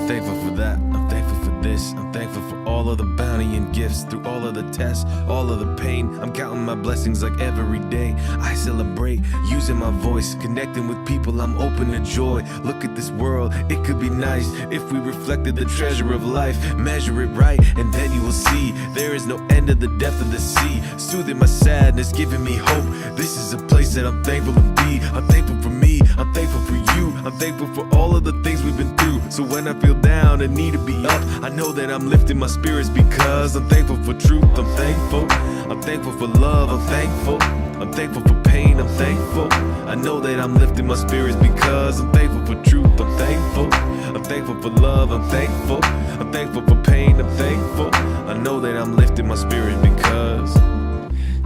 I'm thankful for that. I'm thankful for this. I'm thankful for all of the bounty and gifts. Through all of the tests, all of the pain, I'm counting my blessings like every day. I celebrate using my voice, connecting with people. I'm open to joy. Look at this world, it could be nice if we reflected the treasure of life. Measure it right, and then you will see there is no end to the depth of the sea. Soothing my sadness, giving me hope. This is a place that I'm thankful to be. I'm thankful for me, I'm thankful for you. I'm thankful for all of the things we've been through. So when I feel down and need to be up, I know that I'm lifting my spirits because I'm thankful for truth. I'm thankful. I'm thankful for love. I'm thankful. I'm thankful for pain. I'm thankful. I know that I'm lifting my spirits because I'm thankful for truth. I'm thankful. I'm thankful for love. I'm thankful. I'm thankful for pain. I'm thankful. I know that I'm lifting my spirit because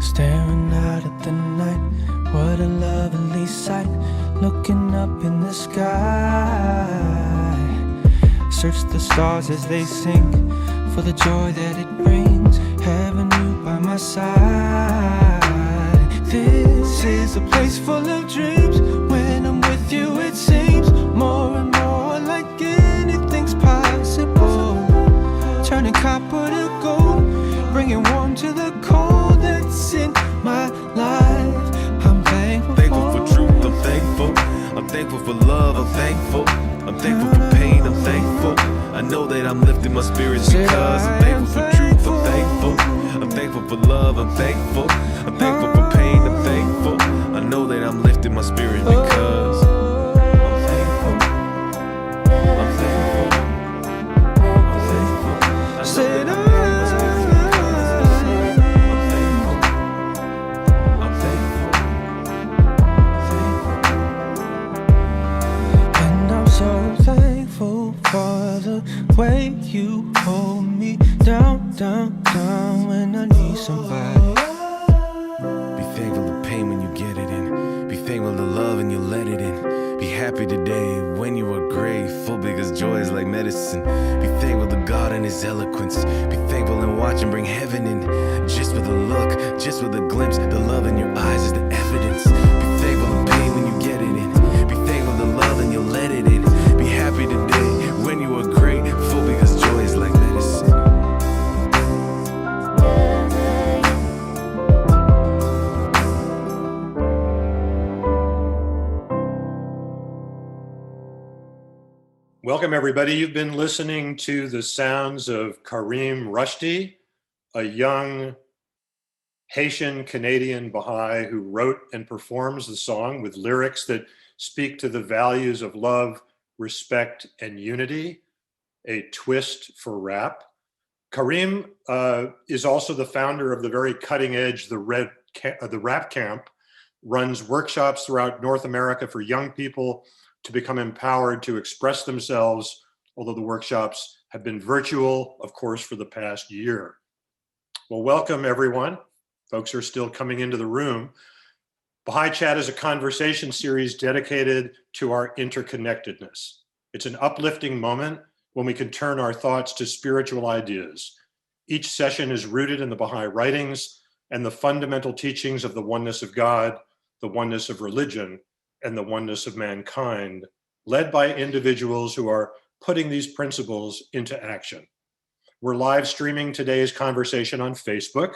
staring out at the night, what a lovely sight. Looking up in the sky, search the stars as they sink for the joy that it brings. Having you by my side. This is a place full of dreams. When I'm with you it seems more and more like anything's possible. Turning copper to gold, bringing warm to the cold that's in my life. I'm thankful for truth. I'm thankful. I'm thankful for love. I'm thankful. I'm thankful for pain. I'm thankful. I know that I'm lifting my spirits because I'm thankful for truth. I'm thankful. I'm thankful for love. I'm thankful. I'm thankful for pain. I'm thankful. I know that I'm lifting my spirit because I'm thankful. I'm thankful. I'm thankful. I know that I'm lifting my spirits because I'm thankful. I'm thankful. and I'm so thankful for the way you hold me down, down, down when I need somebody. Be thankful to pain when you get it in. Be thankful to love and you let it in. Be happy today when you are grateful because joy is like medicine. Be thankful to God and His eloquence. Be thankful and watch Him bring heaven in. Just with a look, just with a glimpse, the love in your eyes is the evidence. Be thankful to pain when you get it in. Be thankful to love and you let it in. Be happy today when you are grateful because joy is like medicine. Welcome, everybody. You've been listening to the sounds of Karim Rushdie, a young Haitian Canadian Baha'i who wrote and performs the song with lyrics that speak to the values of love, respect, and unity, a twist for rap. Karim is also the founder of the very cutting edge, the Rap Camp, runs workshops throughout North America for young people to become empowered to express themselves, although the workshops have been virtual, of course, for the past year. Well, welcome everyone. Folks are still coming into the room. Baha'i Chat is a conversation series dedicated to our interconnectedness. It's an uplifting moment when we can turn our thoughts to spiritual ideas. Each session is rooted in the Baha'i writings and the fundamental teachings of the oneness of God, the oneness of religion, and the oneness of mankind, led by individuals who are putting these principles into action. We're live streaming today's conversation on Facebook.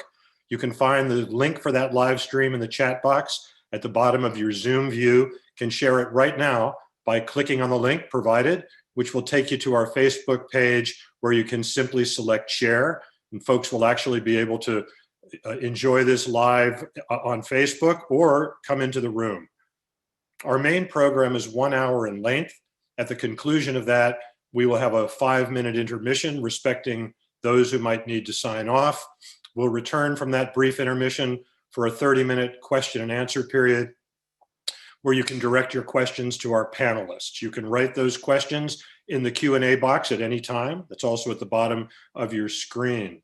You can find the link for that live stream in the chat box at the bottom of your Zoom view. You can share it right now by clicking on the link provided, which will take you to our Facebook page where you can simply select share, and folks will actually be able to enjoy this live on Facebook or come into the room. Our main program is 1 hour in length. At the conclusion of that, we will have a 5-minute intermission, respecting those who might need to sign off. We'll return from that brief intermission for a 30-minute question and answer period where you can direct your questions to our panelists. You can write those questions in the Q&A box at any time. That's also at the bottom of your screen.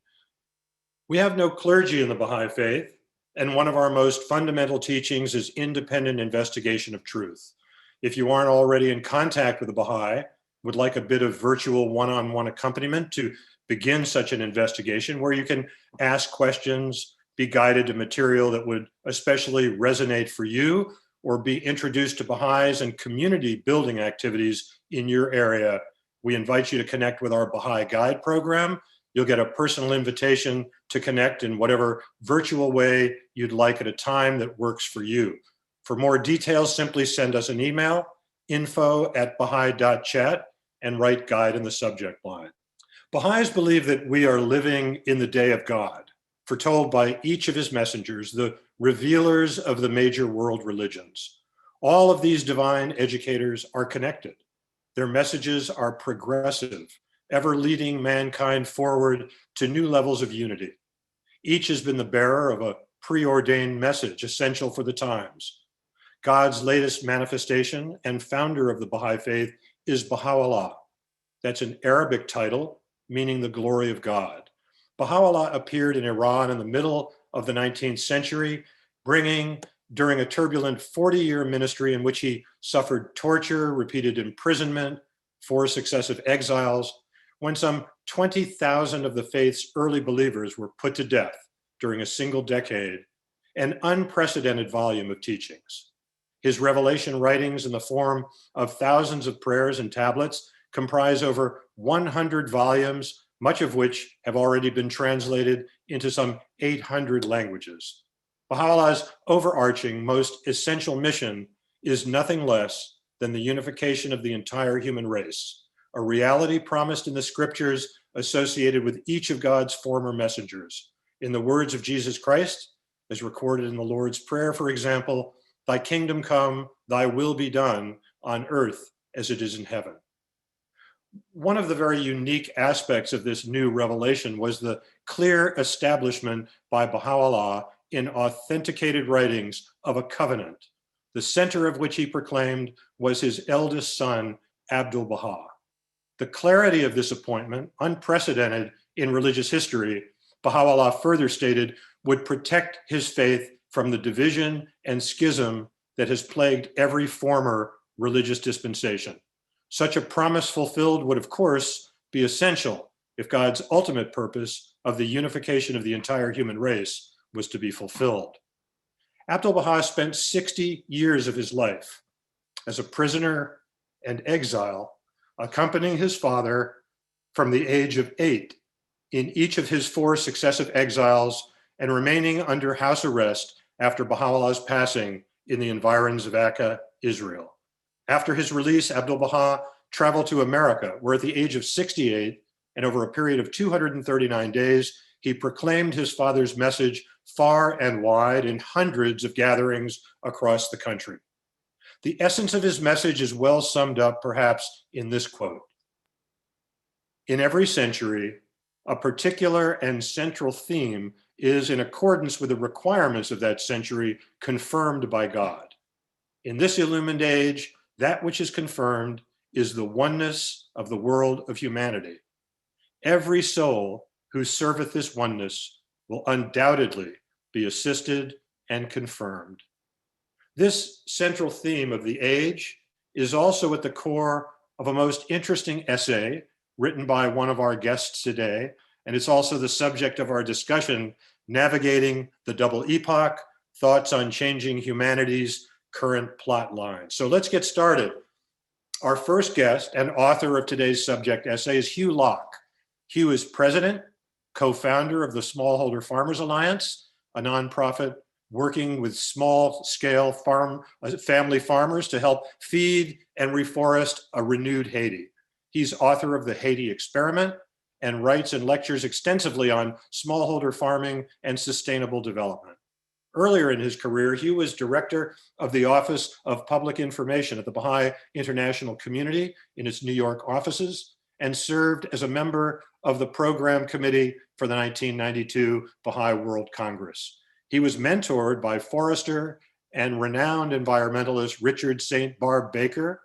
We have no clergy in the Baha'i faith, and one of our most fundamental teachings is independent investigation of truth. If you aren't already in contact with a Baha'i, would like a bit of virtual one-on-one accompaniment to begin such an investigation where you can ask questions, be guided to material that would especially resonate for you, or be introduced to Baha'is and community building activities in your area, We invite you to connect with our Baha'i Guide program. You'll get a personal invitation to connect in whatever virtual way you'd like at a time that works for you. For more details, simply send us an email, info@baha'i.chat, and write guide in the subject line. Baha'is believe that we are living in the day of God, foretold by each of his messengers, the revealers of the major world religions. All of these divine educators are connected. Their messages are progressive, ever leading mankind forward to new levels of unity. Each has been the bearer of a preordained message essential for the times. God's latest manifestation and founder of the Baha'i faith is Baha'u'llah. That's an Arabic title meaning the glory of God. Baha'u'llah appeared in Iran in the middle of the 19th century, bringing, during a turbulent 40-year ministry in which he suffered torture, repeated imprisonment, 4 successive exiles, when some 20,000 of the faith's early believers were put to death during a single decade, an unprecedented volume of teachings. His revelation writings in the form of thousands of prayers and tablets comprise over 100 volumes, much of which have already been translated into some 800 languages. Baha'u'llah's overarching, most essential mission is nothing less than the unification of the entire human race, a reality promised in the scriptures associated with each of God's former messengers. In the words of Jesus Christ, as recorded in the Lord's Prayer, for example, "Thy kingdom come, thy will be done on earth as it is in heaven." One of the very unique aspects of this new revelation was the clear establishment by Baha'u'llah in authenticated writings of a covenant, the center of which he proclaimed was his eldest son, Abdul-Baha. The clarity of this appointment, unprecedented in religious history, Baha'u'llah further stated, would protect his faith from the division and schism that has plagued every former religious dispensation. Such a promise fulfilled would, of course, be essential if God's ultimate purpose of the unification of the entire human race was to be fulfilled. Abdul-Baha spent 60 years of his life as a prisoner and exile, accompanying his father from the age of 8 in each of his 4 successive exiles and remaining under house arrest after Baha'u'llah's passing in the environs of Akka, Israel. After his release, Abdul-Baha traveled to America, where at the age of 68 and over a period of 239 days, he proclaimed his father's message far and wide in hundreds of gatherings across the country. The essence of his message is well summed up, perhaps, in this quote: "In every century, a particular and central theme is in accordance with the requirements of that century confirmed by God. In this illumined age, that which is confirmed is the oneness of the world of humanity. Every soul who serveth this oneness will undoubtedly be assisted and confirmed." This central theme of the age is also at the core of a most interesting essay written by one of our guests today, and it's also the subject of our discussion, Navigating the Double Epoch, Thoughts on Changing Humanity's Current Plot Line. So let's get started. Our first guest and author of today's subject essay is Hugh Locke. Hugh is president, co-founder of the Smallholder Farmers Alliance, a nonprofit working with small-scale family farmers to help feed and reforest a renewed Haiti. He's author of The Haiti Experiment and writes and lectures extensively on smallholder farming and sustainable development. Earlier in his career, Hugh was director of the Office of Public Information at the Baha'i International Community in its New York offices and served as a member of the program committee for the 1992 Baha'i World Congress. He was mentored by forester and renowned environmentalist Richard St. Barbe Baker,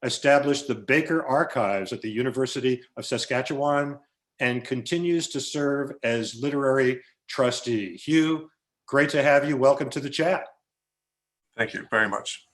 established the Baker Archives at the University of Saskatchewan, and continues to serve as literary trustee. Hugh, great to have you. Welcome to the chat. Thank you very much.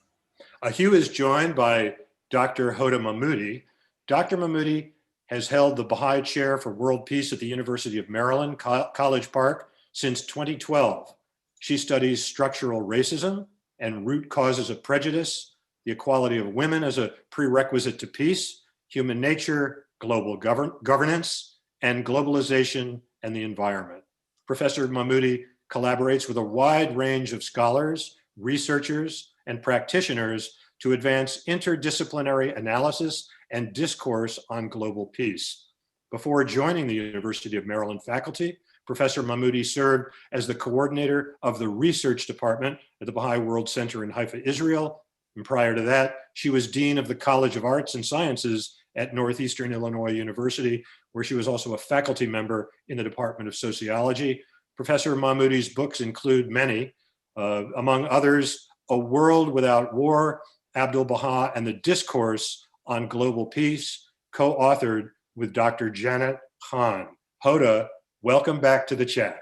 Hugh is joined by Dr. Hoda Mahmoudi. Dr. Mahmoudi has held the Baha'i Chair for World Peace at the University of Maryland, College Park, since 2012. She studies structural racism and root causes of prejudice, the equality of women as a prerequisite to peace, Human Nature, Global Governance, and Globalization and the Environment. Professor Mahmoudi collaborates with a wide range of scholars, researchers, and practitioners to advance interdisciplinary analysis and discourse on global peace. Before joining the University of Maryland faculty, Professor Mahmoudi served as the coordinator of the research department at the Baha'i World Center in Haifa, Israel. And prior to that, she was Dean of the College of Arts and Sciences at Northeastern Illinois University, where she was also a faculty member in the Department of Sociology. Professor Mahmoudi's books include many, among others, A World Without War, Abdul Baha and the Discourse on Global Peace, co-authored with Dr. Janet Khan. Hoda, welcome back to the chat.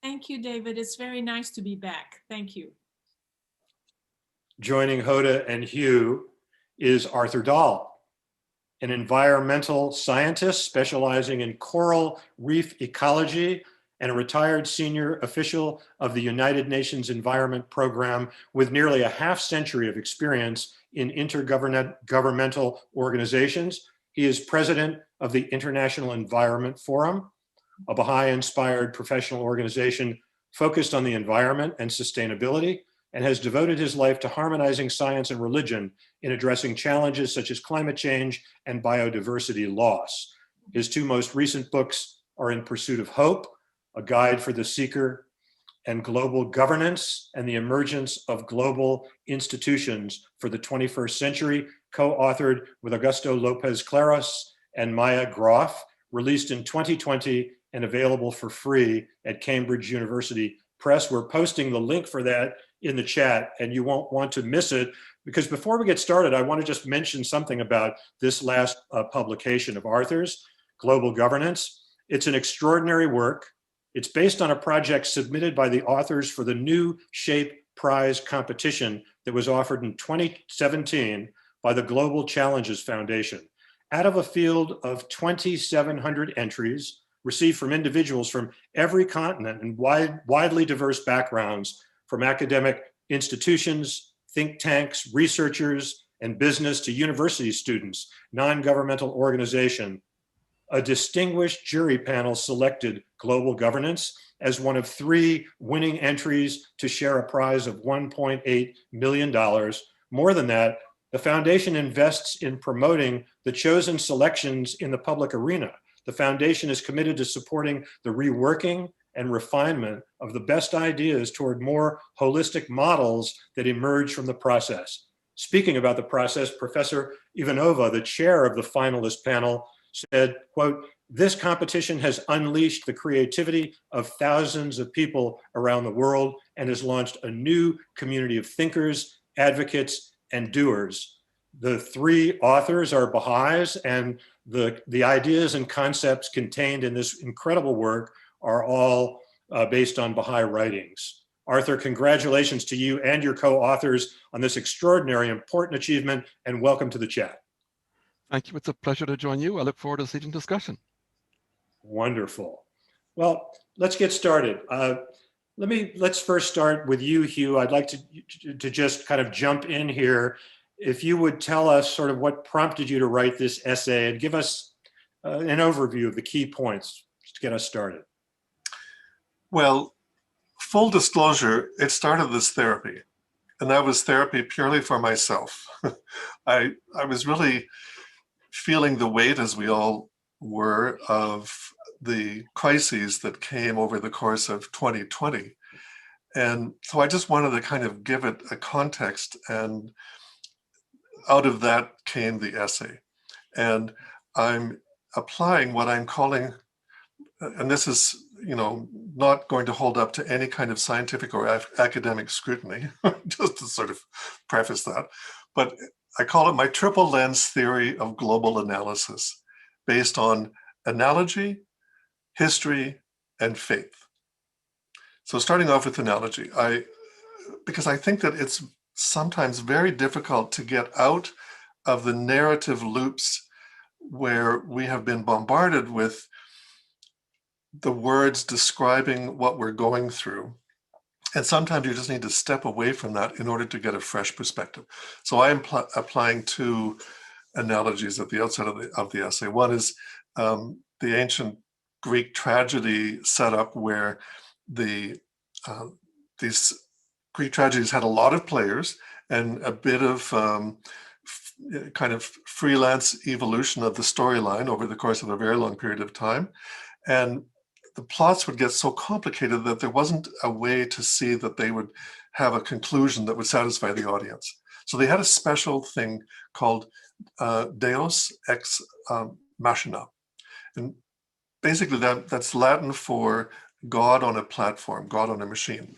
Thank you, David. It's very nice to be back. Thank you. Joining Hoda and Hugh is Arthur Dahl, an environmental scientist specializing in coral reef ecology and a retired senior official of the United Nations Environment Program with nearly a half-century of experience in intergovernmental organizations. He is president of the International Environment Forum, a Baha'i-inspired professional organization focused on the environment and sustainability, and has devoted his life to harmonizing science and religion in addressing challenges such as climate change and biodiversity loss. His two most recent books are In Pursuit of Hope, A Guide for the Seeker, and Global Governance and the Emergence of Global Institutions for the 21st Century, co-authored with Augusto Lopez Claros and Maya Groff, released in 2020 and available for free at Cambridge University Press. We're posting the link for that in the chat, and you won't want to miss it, because before we get started, I want to just mention something about this last publication of Arthur's, Global Governance. It's an extraordinary work. It's based on a project submitted by the authors for the New Shape Prize competition that was offered in 2017 by the Global Challenges Foundation. Out of a field of 2,700 entries received from individuals from every continent and widely diverse backgrounds, from academic institutions, think tanks, researchers, and business to university students, non-governmental organization, a distinguished jury panel selected Global Governance as one of 3 winning entries to share a prize of $1.8 million. More than that, the foundation invests in promoting the chosen selections in the public arena. The foundation is committed to supporting the reworking and refinement of the best ideas toward more holistic models that emerge from the process. Speaking about the process, Professor Ivanova, the chair of the finalist panel, said, quote, "This competition has unleashed the creativity of thousands of people around the world and has launched a new community of thinkers, advocates, and doers." The 3 authors are Baha'is, and the ideas and concepts contained in this incredible work are all based on Baha'i writings. Arthur, congratulations to you and your co-authors on this extraordinary, important achievement, and welcome to the chat. Thank you. It's a pleasure to join you. I look forward to this evening discussion. Wonderful. Well, let's get started. Let's first start with you, Hugh. I'd like to just kind of jump in here. If you would tell us sort of what prompted you to write this essay and give us an overview of the key points just to get us started. Well, full disclosure, it started as therapy, and that was therapy purely for myself. I was really feeling the weight, as we all were, of the crises that came over the course of 2020. And so I just wanted to kind of give it a context, and out of that came the essay. And I'm applying what I'm calling, and this is, not going to hold up to any kind of scientific or academic scrutiny, just to sort of preface that, but I call it my triple lens theory of global analysis, based on analogy, history, and faith. So starting off with analogy, because I think that it's sometimes very difficult to get out of the narrative loops where we have been bombarded with the words describing what we're going through. And sometimes you just need to step away from that in order to get a fresh perspective. So I am applying 2 analogies at the outset of the essay. One is the ancient Greek tragedy setup where these Greek tragedies had a lot of players and a bit of kind of freelance evolution of the storyline over the course of a very long period of time. And the plots would get so complicated that there wasn't a way to see that they would have a conclusion that would satisfy the audience. So they had a special thing called Deus ex machina. And basically that's Latin for God on a platform, God on a machine.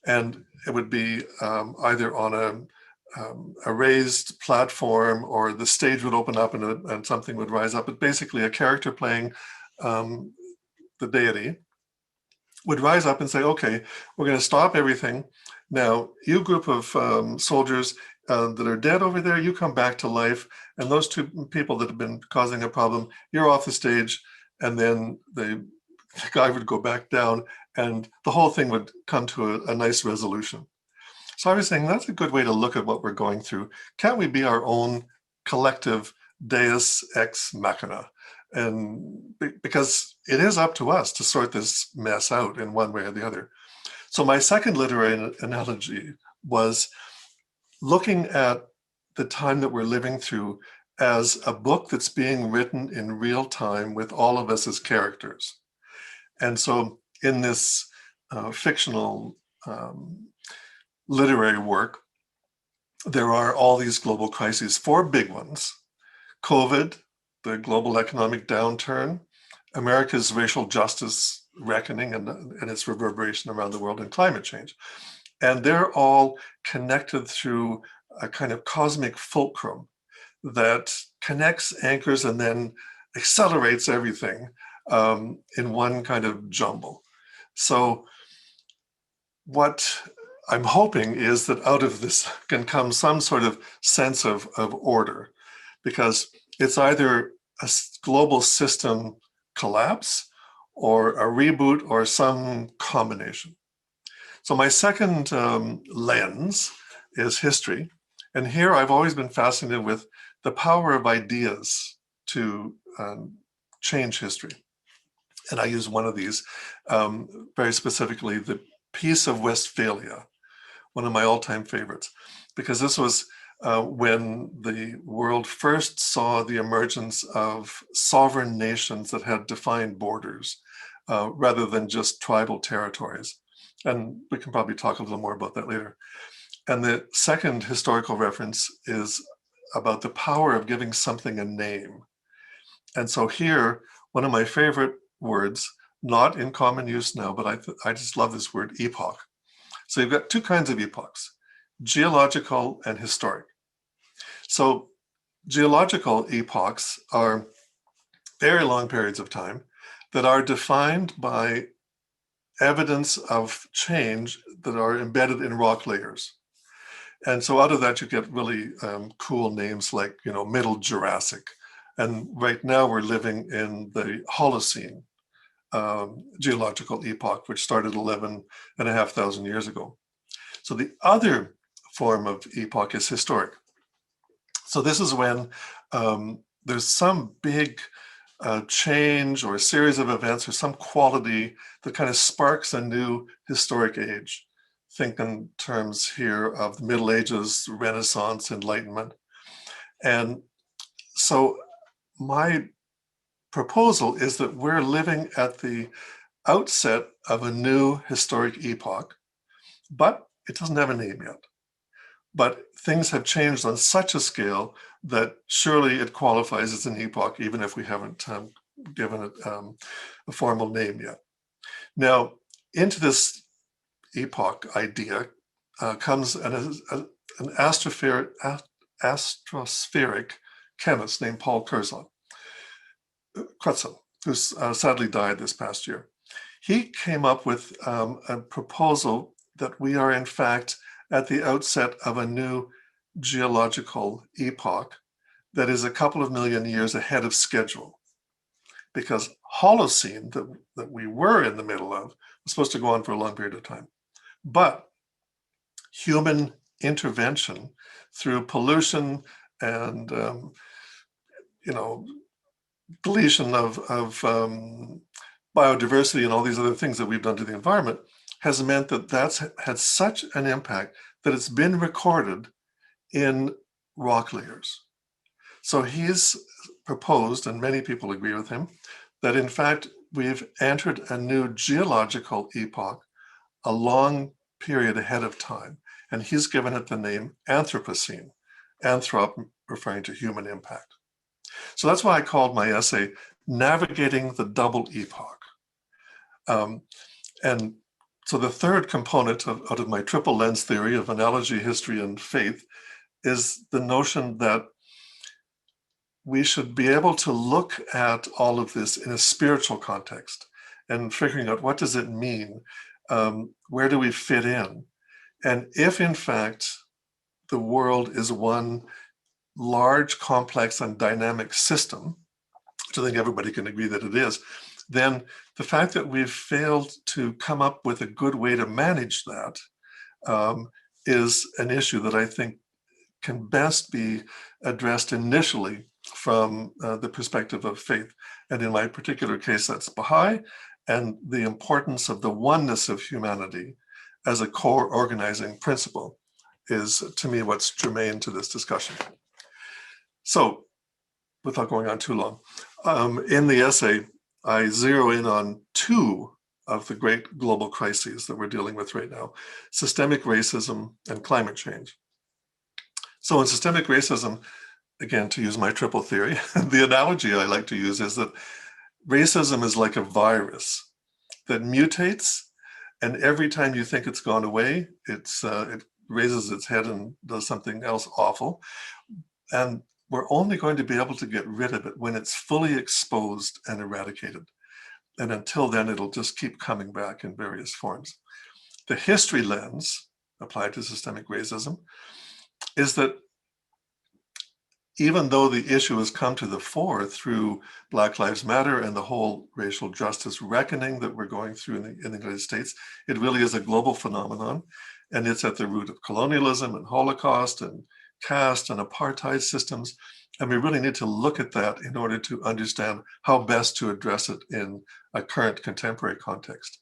And it would be either on a raised platform, or the stage would open up and something would rise up. But basically a character playing the deity would rise up and say, okay, we're going to stop everything. Now, you group of soldiers that are dead over there, you come back to life. And those two people that have been causing a problem, you're off the stage. And then the guy would go back down and the whole thing would come to a nice resolution. So I was saying that's a good way to look at what we're going through. Can't we be our own collective Deus ex machina? And because it is up to us to sort this mess out in one way or the other. So my second literary analogy was looking at the time that we're living through as a book that's being written in real time with all of us as characters. And so in this fictional literary work, there are all these global crises, 4 big ones: COVID, the global economic downturn, America's racial justice reckoning and its reverberation around the world, and climate change. And they're all connected through a kind of cosmic fulcrum that connects, anchors, and then accelerates everything in one kind of jumble. So what I'm hoping is that out of this can come some sort of sense of order, because it's either a global system collapse or a reboot or some combination. So my second lens is history. And here I've always been fascinated with the power of ideas to change history. And I use one of these very specifically, the Peace of Westphalia, one of my all-time favorites, because this was when the world first saw the emergence of sovereign nations that had defined borders rather than just tribal territories. And we can probably talk a little more about that later. And the second historical reference is about the power of giving something a name. And so here, one of my favorite words, not in common use now, but I just love this word, epoch. So you've got 2 kinds of epochs: geological and historic. So geological epochs are very long periods of time that are defined by evidence of change that are embedded in rock layers. And so out of that, you get really cool names like, Middle Jurassic. And right now we're living in the Holocene geological epoch, which started 11,500 years ago. So the other form of epoch is historic. So this is when there's some big change or a series of events or some quality that kind of sparks a new historic age. Think in terms here of the Middle Ages, Renaissance, Enlightenment. And so my proposal is that we're living at the outset of a new historic epoch, but it doesn't have a name yet. But things have changed on such a scale that surely it qualifies as an epoch, even if we haven't given it a formal name yet. Now, into this epoch idea comes an astrospheric chemist named Paul Crutzen, who sadly died this past year. He came up with a proposal that we are in fact at the outset of a new geological epoch that is a couple of million years ahead of schedule. Because Holocene that we were in the middle of was supposed to go on for a long period of time. But human intervention through pollution and deletion of biodiversity and all these other things that we've done to the environment has meant that that's had such an impact that it's been recorded in rock layers. So he's proposed, and many people agree with him, that in fact we've entered a new geological epoch, a long period ahead of time, and he's given it the name Anthropocene, anthrop referring to human impact. So that's why I called my essay Navigating the Double Epoch. And so the third component out of my triple lens theory of analogy, history, and faith is the notion that we should be able to look at all of this in a spiritual context and figuring out what does it mean, where do we fit in? And if in fact the world is one large, complex, and dynamic system, which I think everybody can agree that it is, then the fact that we've failed to come up with a good way to manage that is an issue that I think can best be addressed initially from the perspective of faith. And in my particular case, that's Baha'i, and the importance of the oneness of humanity as a core organizing principle is, to me, what's germane to this discussion. So, without going on too long, in the essay, I zero in on two of the great global crises that we're dealing with right now: systemic racism and climate change. So in systemic racism, again, to use my triple theory, the analogy I like to use is that racism is like a virus that mutates, and every time you think it's gone away, it raises its head and does something else awful. And we're only going to be able to get rid of it when it's fully exposed and eradicated. And until then, it'll just keep coming back in various forms. The history lens applied to systemic racism is that even though the issue has come to the fore through Black Lives Matter and the whole racial justice reckoning that we're going through in the United States, it really is a global phenomenon, and it's at the root of colonialism and Holocaust and caste and apartheid systems. And we really need to look at that in order to understand how best to address it in a current contemporary context.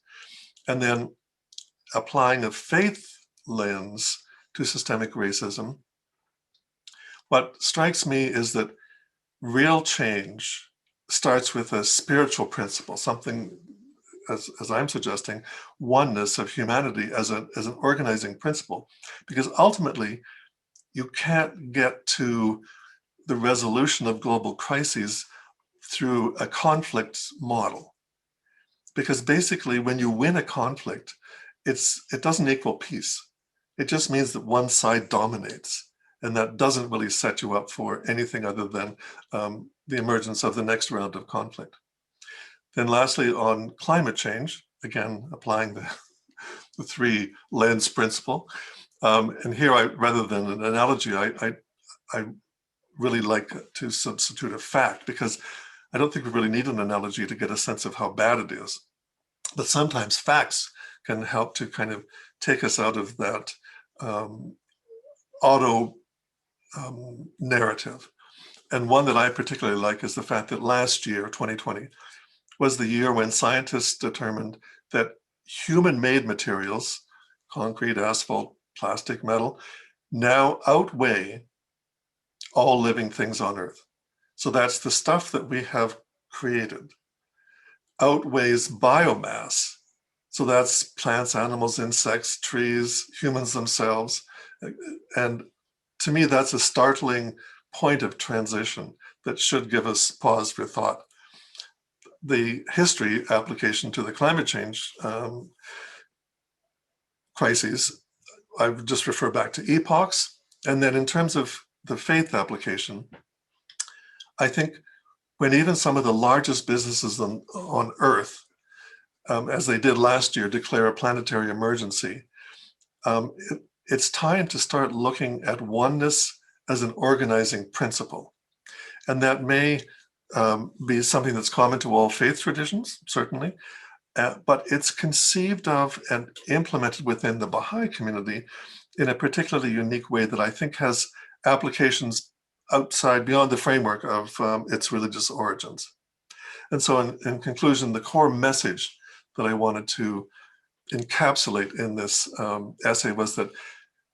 And then applying a faith lens to systemic racism, what strikes me is that real change starts with a spiritual principle, something, as I'm suggesting, oneness of humanity as an organizing principle. Because ultimately, you can't get to the resolution of global crises through a conflict model. Because basically, when you win a conflict, it doesn't equal peace. It just means that one side dominates. And that doesn't really set you up for anything other than the emergence of the next round of conflict. Then lastly, on climate change, again, applying the three lens principle. And here, rather than an analogy, I really like to substitute a fact, because I don't think we really need an analogy to get a sense of how bad it is. But sometimes facts can help to kind of take us out of that auto narrative. And one that I particularly like is the fact that last year, 2020, was the year when scientists determined that human-made materials, concrete, asphalt, plastic, metal, now outweigh all living things on Earth. So that's the stuff that we have created outweighs biomass. So that's plants, animals, insects, trees, humans themselves. And to me, that's a startling point of transition that should give us pause for thought. The history application to the climate change crises, I would just refer back to epochs. And then in terms of the faith application, I think when even some of the largest businesses on Earth, as they did last year, declare a planetary emergency, it's time to start looking at oneness as an organizing principle. And that may be something that's common to all faith traditions, certainly, but it's conceived of and implemented within the Baha'i community in a particularly unique way that I think has applications outside, beyond the framework of its religious origins. And so in conclusion, the core message that I wanted to encapsulate in this essay was that,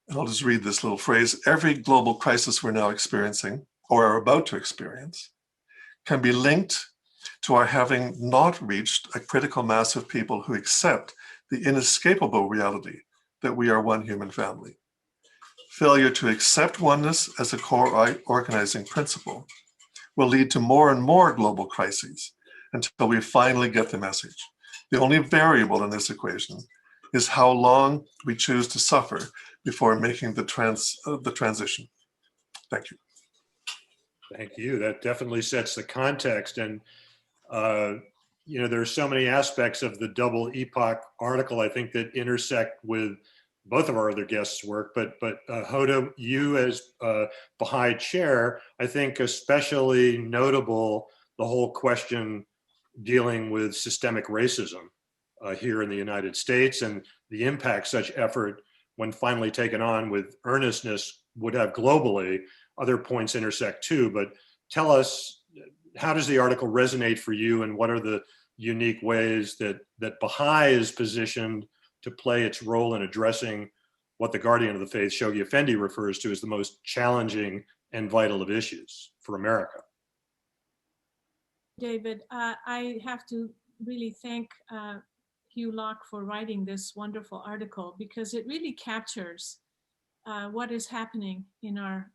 and I'll just read this little phrase, every global crisis we're now experiencing or are about to experience can be linked to our having not reached a critical mass of people who accept the inescapable reality that we are one human family. Failure to accept oneness as a core organizing principle will lead to more and more global crises until we finally get the message. The only variable in this equation is how long we choose to suffer before making the transition. Thank you. Thank you. That definitely sets the context. And, you know, there are so many aspects of the Double Epoch article, I think, that intersect with both of our other guests' work. But Hoda, you as Baha'i chair, I think especially notable the whole question dealing with systemic racism here in the United States and the impact such effort, when finally taken on with earnestness, would have globally. Other points intersect too, but tell us, how does the article resonate for you, and what are the unique ways that Baha'i is positioned to play its role in addressing what the Guardian of the Faith, Shoghi Effendi, refers to as the most challenging and vital of issues for America? David, I have to really thank Hugh Locke for writing this wonderful article, because it really captures what is happening in our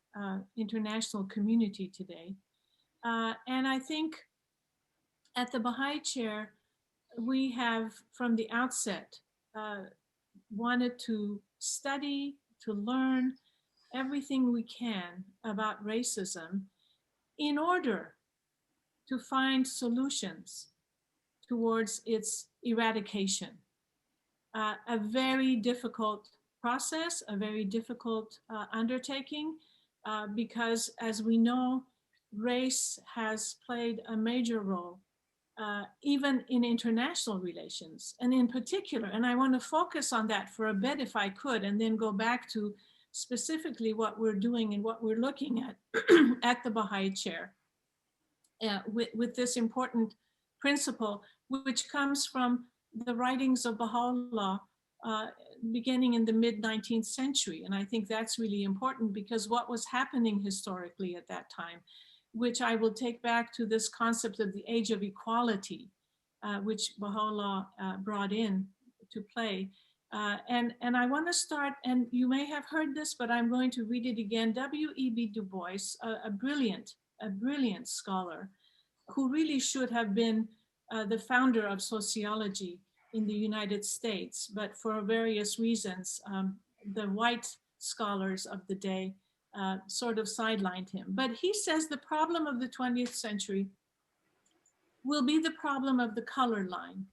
international community today. And I think at the Baha'i Chair, we have from the outset wanted to study, to learn everything we can about racism in order to find solutions towards its eradication. A very difficult process, a very difficult undertaking, because as we know, race has played a major role even in international relations, and in particular, and I want to focus on that for a bit if I could, and then go back to specifically what we're doing and what we're looking at at the Baha'i Chair with this important principle, which comes from the writings of Baha'u'llah beginning in the mid-19th century. And I think that's really important, because what was happening historically at that time, which I will take back to this concept of the age of equality, which Baha'u'llah brought in to play. And I want to start, and you may have heard this, but I'm going to read it again. W.E.B. Du Bois, a brilliant scholar, who really should have been the founder of sociology in the United States, but for various reasons, the white scholars of the day sort of sidelined him. But he says the problem of the 20th century will be the problem of the color line,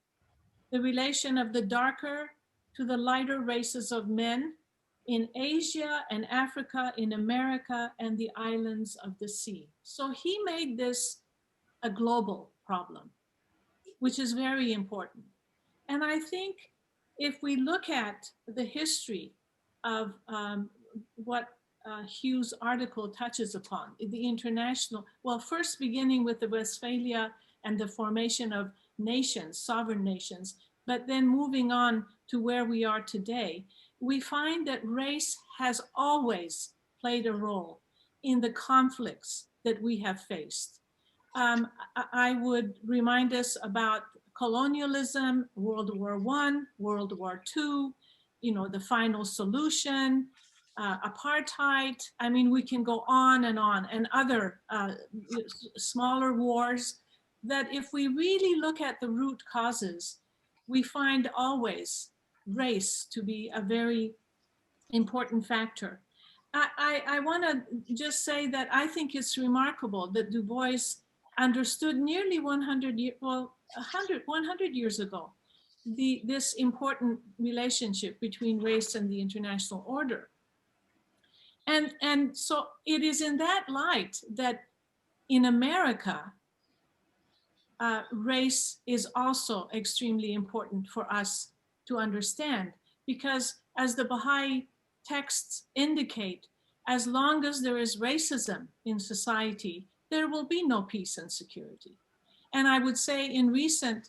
the relation of the darker to the lighter races of men in Asia and Africa, in America, and the islands of the sea. So he made this a global problem, which is very important. And I think if we look at the history of what Hugh's article touches upon, the international, well, first beginning with the Westphalia and the formation of nations, sovereign nations, but then moving on to where we are today, we find that race has always played a role in the conflicts that we have faced. I would remind us about colonialism, World War I, World War II, you know, the final solution, apartheid. I mean, we can go on, and other smaller wars, that if we really look at the root causes, we find always race to be a very important factor. I want to just say that I think it's remarkable that Du Bois understood nearly 100 years ago, this important relationship between race and the international order. And so it is in that light that in America, race is also extremely important for us to understand, because as the Baha'i texts indicate, as long as there is racism in society, there will be no peace and security. And I would say in recent,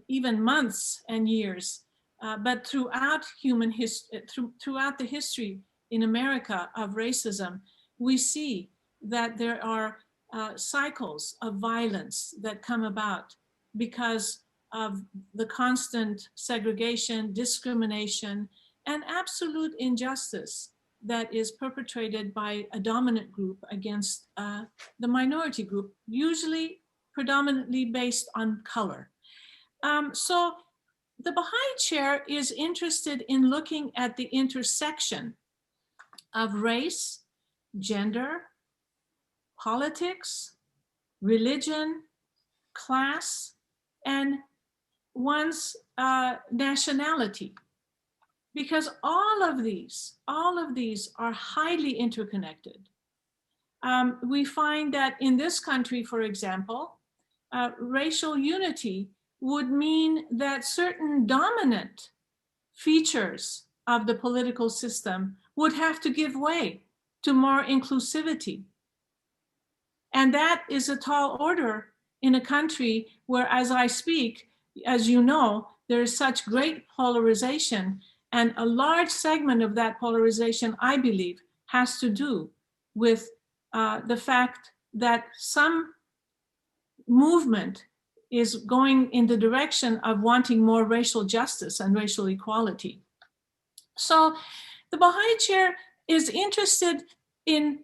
even months and years, but throughout human history, throughout the history in America of racism, we see that there are cycles of violence that come about because of the constant segregation, discrimination, and absolute injustice that is perpetrated by a dominant group against the minority group, usually predominantly based on color. So the Baha'i chair is interested in looking at the intersection of race, gender, politics, religion, class, and one's nationality. Because all of these are highly interconnected. We find that in this country, for example, racial unity would mean that certain dominant features of the political system would have to give way to more inclusivity. And that is a tall order in a country where, as I speak, as you know, there is such great polarization, and a large segment of that polarization, I believe, has to do with the fact that some movement is going in the direction of wanting more racial justice and racial equality. So the Baha'i chair is interested in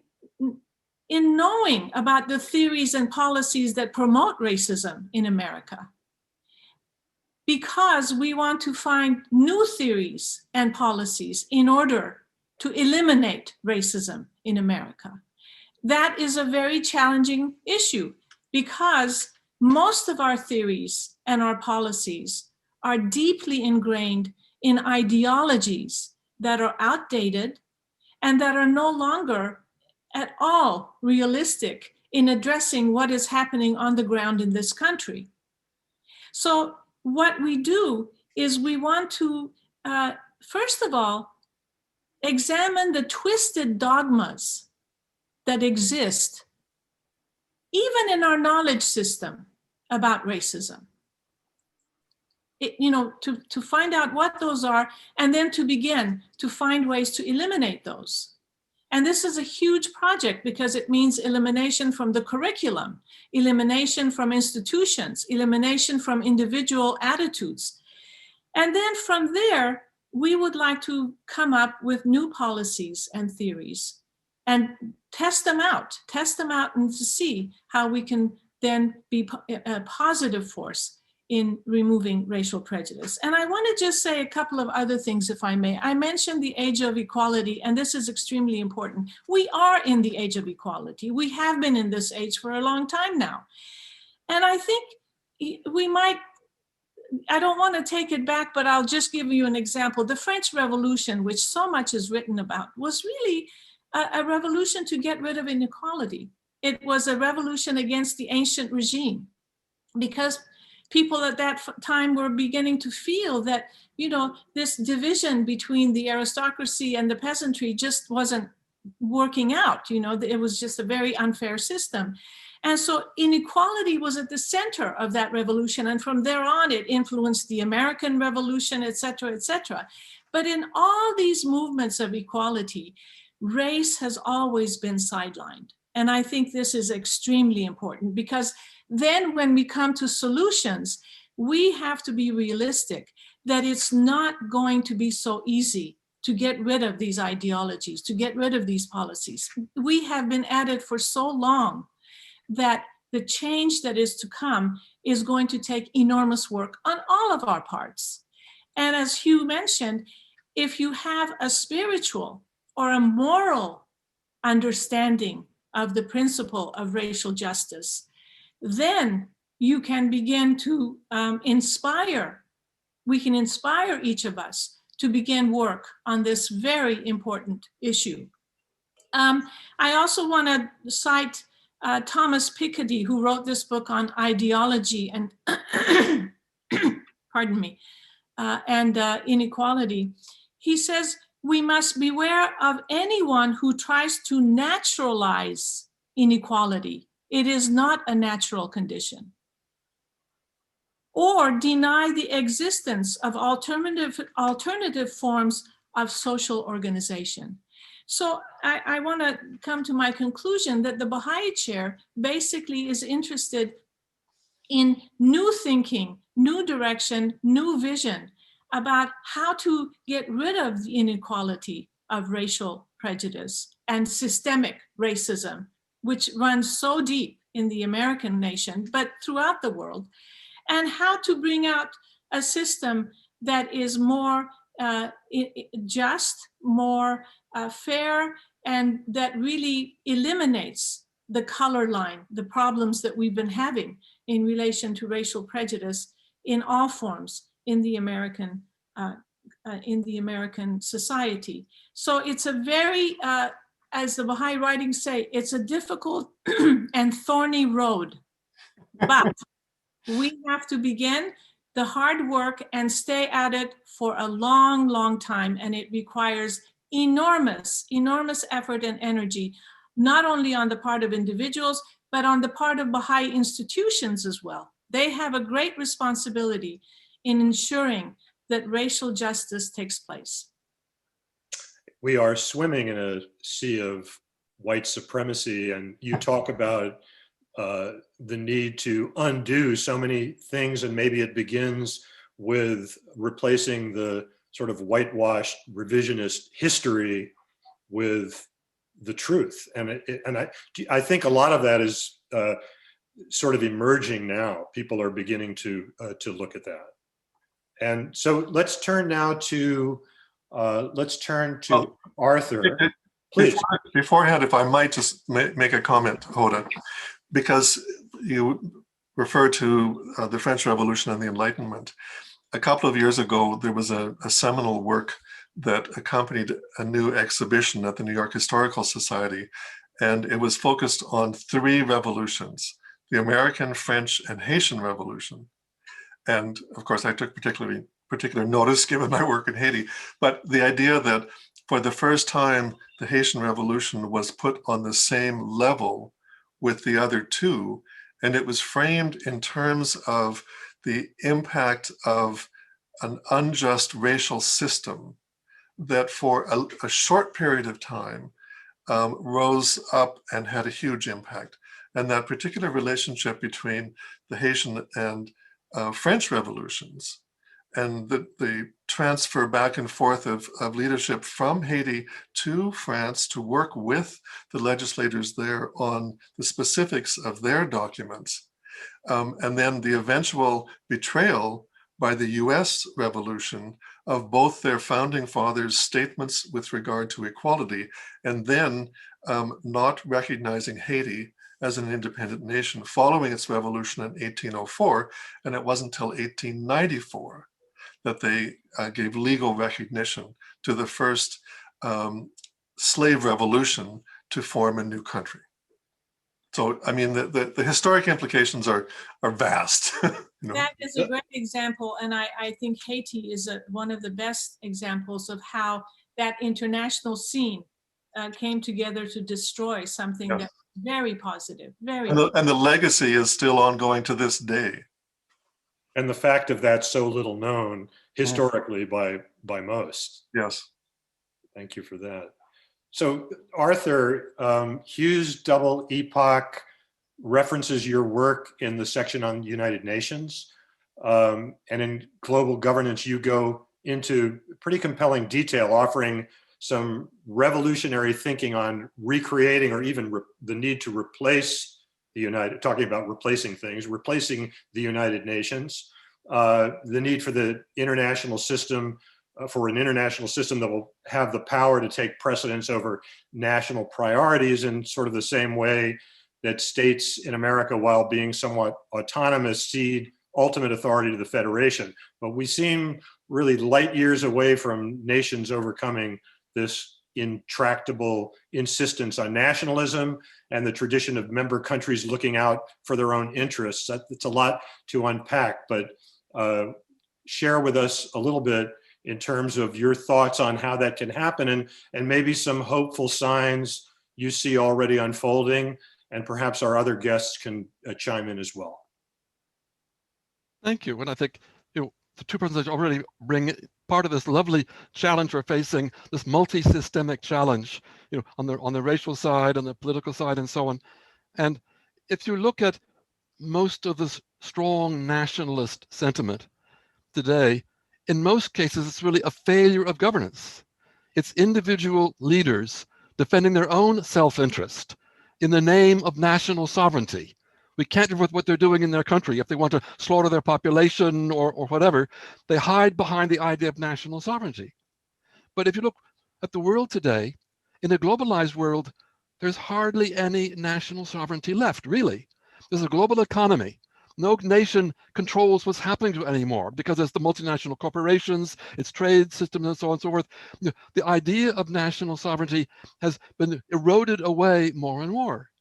knowing about the theories and policies that promote racism in America, because we want to find new theories and policies in order to eliminate racism in America. That is a very challenging issue because most of our theories and our policies are deeply ingrained in ideologies that are outdated and that are no longer at all realistic in addressing what is happening on the ground in this country. So what we do is we want to, first of all, examine the twisted dogmas that exist even in our knowledge system about racism. To find out what those are, and then to begin to find ways to eliminate those. And this is a huge project because it means elimination from the curriculum, elimination from institutions, elimination from individual attitudes. And then from there, we would like to come up with new policies and theories and test them out and to see how we can then be a positive force in removing racial prejudice. And I want to just say a couple of other things, if I may. I mentioned the age of equality, and this is extremely important. We are in the age of equality. We have been in this age for a long time now. And I think we might, I don't want to take it back, but I'll just give you an example. The French Revolution, which so much is written about, was really a revolution to get rid of inequality. It was a revolution against the ancient regime because people at that time were beginning to feel that, this division between the aristocracy and the peasantry just wasn't working out. It was just a very unfair system. And so inequality was at the center of that revolution. And from there on, it influenced the American Revolution, et cetera, et cetera. But in all these movements of equality, race has always been sidelined. And I think this is extremely important because then when we come to solutions, we have to be realistic that it's not going to be so easy to get rid of these ideologies, to get rid of these policies. We have been at it for so long that the change that is to come is going to take enormous work on all of our parts. And as Hugh mentioned, if you have a spiritual or a moral understanding of the principle of racial justice, then you can begin to we can inspire each of us to begin work on this very important issue. I also want to cite Thomas Piketty, who wrote this book on ideology and, pardon me, and inequality. He says, we must beware of anyone who tries to naturalize inequality. It is not a natural condition. Or deny the existence of alternative forms of social organization. So I want to come to my conclusion that the Baha'i chair basically is interested in new thinking, new direction, new vision about how to get rid of the inequality of racial prejudice and systemic racism, which runs so deep in the American nation, but throughout the world, and how to bring out a system that is more just, more fair, and that really eliminates the color line, the problems that we've been having in relation to racial prejudice in all forms in the American society. So it's a very, as the Baha'i writings say, it's a difficult and thorny road, but we have to begin the hard work and stay at it for a long, long time. And it requires enormous effort and energy, not only on the part of individuals, but on the part of Baha'i institutions as well. They have a great responsibility in ensuring that racial justice takes place. We are swimming in a sea of white supremacy, and you talk about the need to undo so many things, and maybe it begins with replacing the sort of whitewashed revisionist history with the truth. And I think a lot of that is sort of emerging now. People are beginning to look at that. And so let's turn now to Arthur. Please. Beforehand, if I might just make a comment, Hoda, because you refer to the French Revolution and the Enlightenment. A couple of years ago, there was a seminal work that accompanied a new exhibition at the New York Historical Society, and it was focused on 3 revolutions: the American, French, and Haitian Revolution. And of course, I took particular notice given my work in Haiti, but the idea that for the first time, the Haitian Revolution was put on the same level with the other 2, and it was framed in terms of the impact of an unjust racial system that for a short period of time rose up and had a huge impact. And that particular relationship between the Haitian and French revolutions and the transfer back and forth of leadership from Haiti to France to work with the legislators there on the specifics of their documents. And then the eventual betrayal by the US Revolution of both their founding fathers' statements with regard to equality, and then not recognizing Haiti as an independent nation following its revolution in 1804. And it wasn't until 1894 that they gave legal recognition to the first slave revolution to form a new country. So, I mean, the historic implications are vast. You know? That is a great example, and I think Haiti is one of the best examples of how that international scene came together to destroy something that's very positive, very. And the legacy is still ongoing to this day. And the fact of that so little known historically by most. Yes. Thank you for that. So Arthur, Hugh's Double Epoch references your work in the section on the United Nations. And in Global Governance, you go into pretty compelling detail, offering some revolutionary thinking on recreating or even the need to replace the talking about replacing things, replacing the United Nations, the need for the international system, for an international system that will have the power to take precedence over national priorities in sort of the same way that states in America, while being somewhat autonomous, cede ultimate authority to the federation. But we seem really light years away from nations overcoming this intractable insistence on nationalism and the tradition of member countries looking out for their own interests. It's a lot to unpack, but share with us a little bit in terms of your thoughts on how that can happen, and maybe some hopeful signs you see already unfolding, and perhaps our other guests can chime in as well. Thank you. And I think the two presentations already bring part of this lovely challenge we're facing, this multi-systemic challenge, on the racial side, on the political side, and so on. And if you look at most of this strong nationalist sentiment today, in most cases, it's really a failure of governance. It's individual leaders defending their own self-interest in the name of national sovereignty. We can't do what they're doing in their country. If they want to slaughter their population or whatever, they hide behind the idea of national sovereignty. But if you look at the world today, in a globalized world, there's hardly any national sovereignty left, really. There's a global economy. No nation controls what's happening to it anymore because it's the multinational corporations, its trade systems, and so on and so forth. The idea of national sovereignty has been eroded away more and more.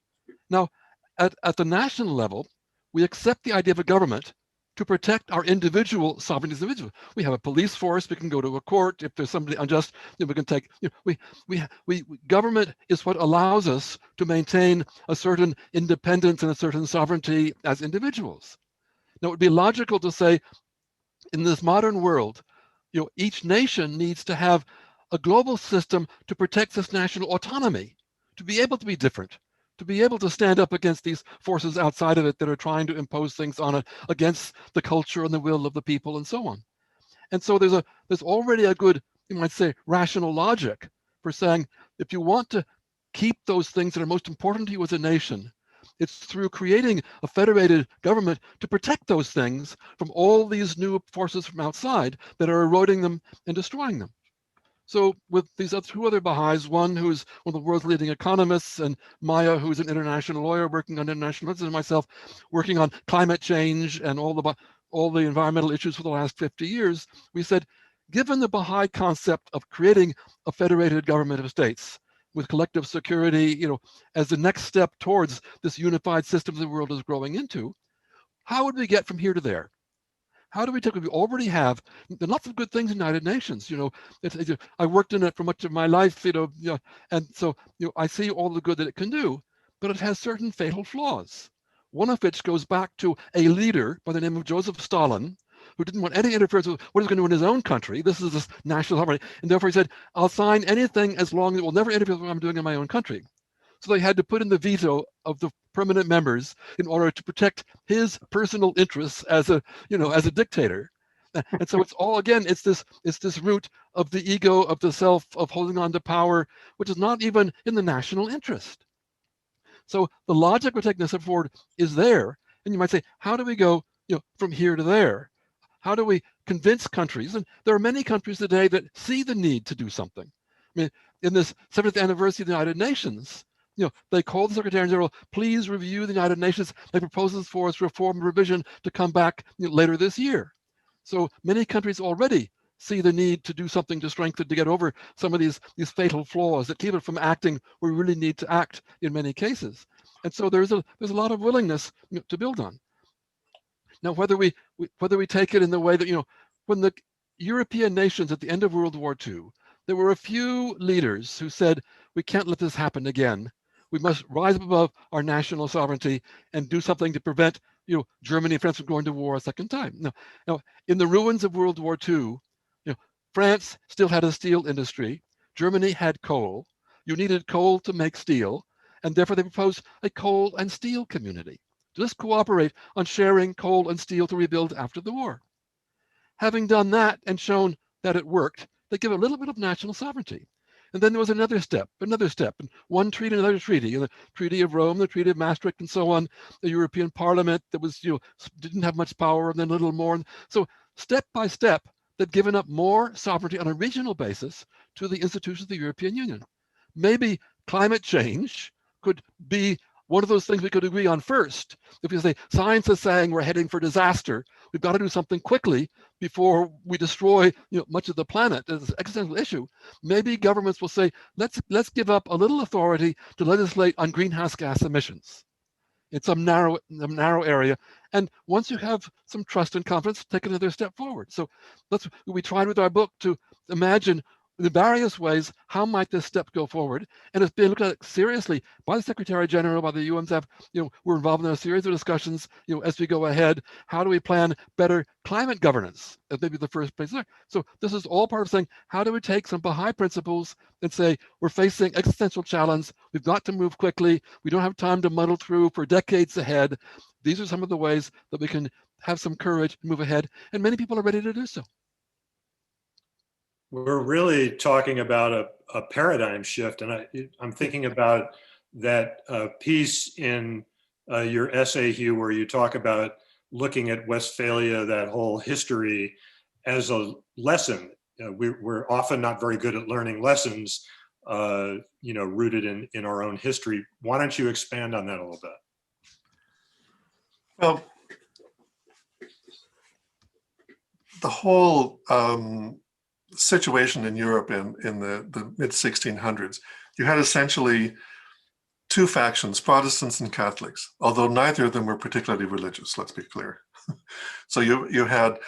Now, at the national level, we accept the idea of a government to protect our individual sovereignty. We have a police force. We can go to a court if there's somebody unjust. We can take. Government is what allows us to maintain a certain independence and a certain sovereignty as individuals. Now, it would be logical to say, in this modern world, each nation needs to have a global system to protect this national autonomy, to be able to be different, to be able to stand up against these forces outside of it that are trying to impose things on it against the culture and the will of the people and so on. And so there's already a good, you might say, rational logic for saying, if you want to keep those things that are most important to you as a nation, it's through creating a federated government to protect those things from all these new forces from outside that are eroding them and destroying them. So with these two other Baha'is, one who's one of the world's leading economists, and Maya, who's an international lawyer working on international business, and myself working on climate change and all the environmental issues for the last 50 years, we said, given the Baha'i concept of creating a federated government of states with collective security, as the next step towards this unified system the world is growing into, how would we get from here to there? How do we take what we already have? There are lots of good things in the United Nations. I worked in it for much of my life, and so I see all the good that it can do, but it has certain fatal flaws. One of which goes back to a leader by the name of Joseph Stalin, who didn't want any interference with what he was going to do in his own country. This is this national sovereignty, and therefore he said, "I'll sign anything as long as it will never interfere with what I'm doing in my own country." So they had to put in the veto of the permanent members in order to protect his personal interests as a dictator. And so it's all, again, it's this root of the ego, of the self, of holding on to power, which is not even in the national interest. So the logic we're taking this step forward is there. And you might say, how do we go from here to there? How do we convince countries? And there are many countries today that see the need to do something. I mean, in this 70th anniversary of the United Nations, they called the Secretary General, please review the United Nations, make proposals for its reform and revision to come back later this year. So many countries already see the need to do something to strengthen, to get over some of these fatal flaws that keep it from acting where we really need to act in many cases. And so there's a lot of willingness to build on. Now, whether we take it in the way that, when the European nations at the end of World War II, there were a few leaders who said, we can't let this happen again. We must rise above our national sovereignty and do something to prevent, Germany and France from going to war a second time. Now, in the ruins of World War II, France still had a steel industry. Germany had coal. You needed coal to make steel, and therefore they proposed a coal and steel community. Just cooperate on sharing coal and steel to rebuild after the war. Having done that and shown that it worked, they give a little bit of national sovereignty. And then there was another step, and one treaty, another treaty, the Treaty of Rome, the Treaty of Maastricht, and so on, the European Parliament that was, didn't have much power, and then a little more. So step by step, they've given up more sovereignty on a regional basis to the institutions of the European Union. Maybe climate change could be one of those things we could agree on first. If you say science is saying we're heading for disaster, we've got to do something quickly before we destroy much of the planet. It's an existential issue. Maybe governments will say, let's give up a little authority to legislate on greenhouse gas emissions. in some narrow area. And once you have some trust and confidence, take another step forward. So we tried with our book to imagine the various ways, how might this step go forward? And it's been looked at seriously by the Secretary General, by the UNCF. We're involved in a series of discussions, as we go ahead. How do we plan better climate governance? That may be the first place there. So this is all part of saying, how do we take some Baha'i principles and say, we're facing existential challenge. We've got to move quickly. We don't have time to muddle through for decades ahead. These are some of the ways that we can have some courage and move ahead. And many people are ready to do so. We're really talking about a paradigm shift. And I'm thinking about that piece in your essay, Hugh, where you talk about looking at Westphalia, that whole history, as a lesson. We're often not very good at learning lessons, rooted in our own history. Why don't you expand on that a little bit? Well, the whole situation in Europe in the mid 1600s, you had essentially two factions, Protestants and Catholics, although neither of them were particularly religious, let's be clear. So you had,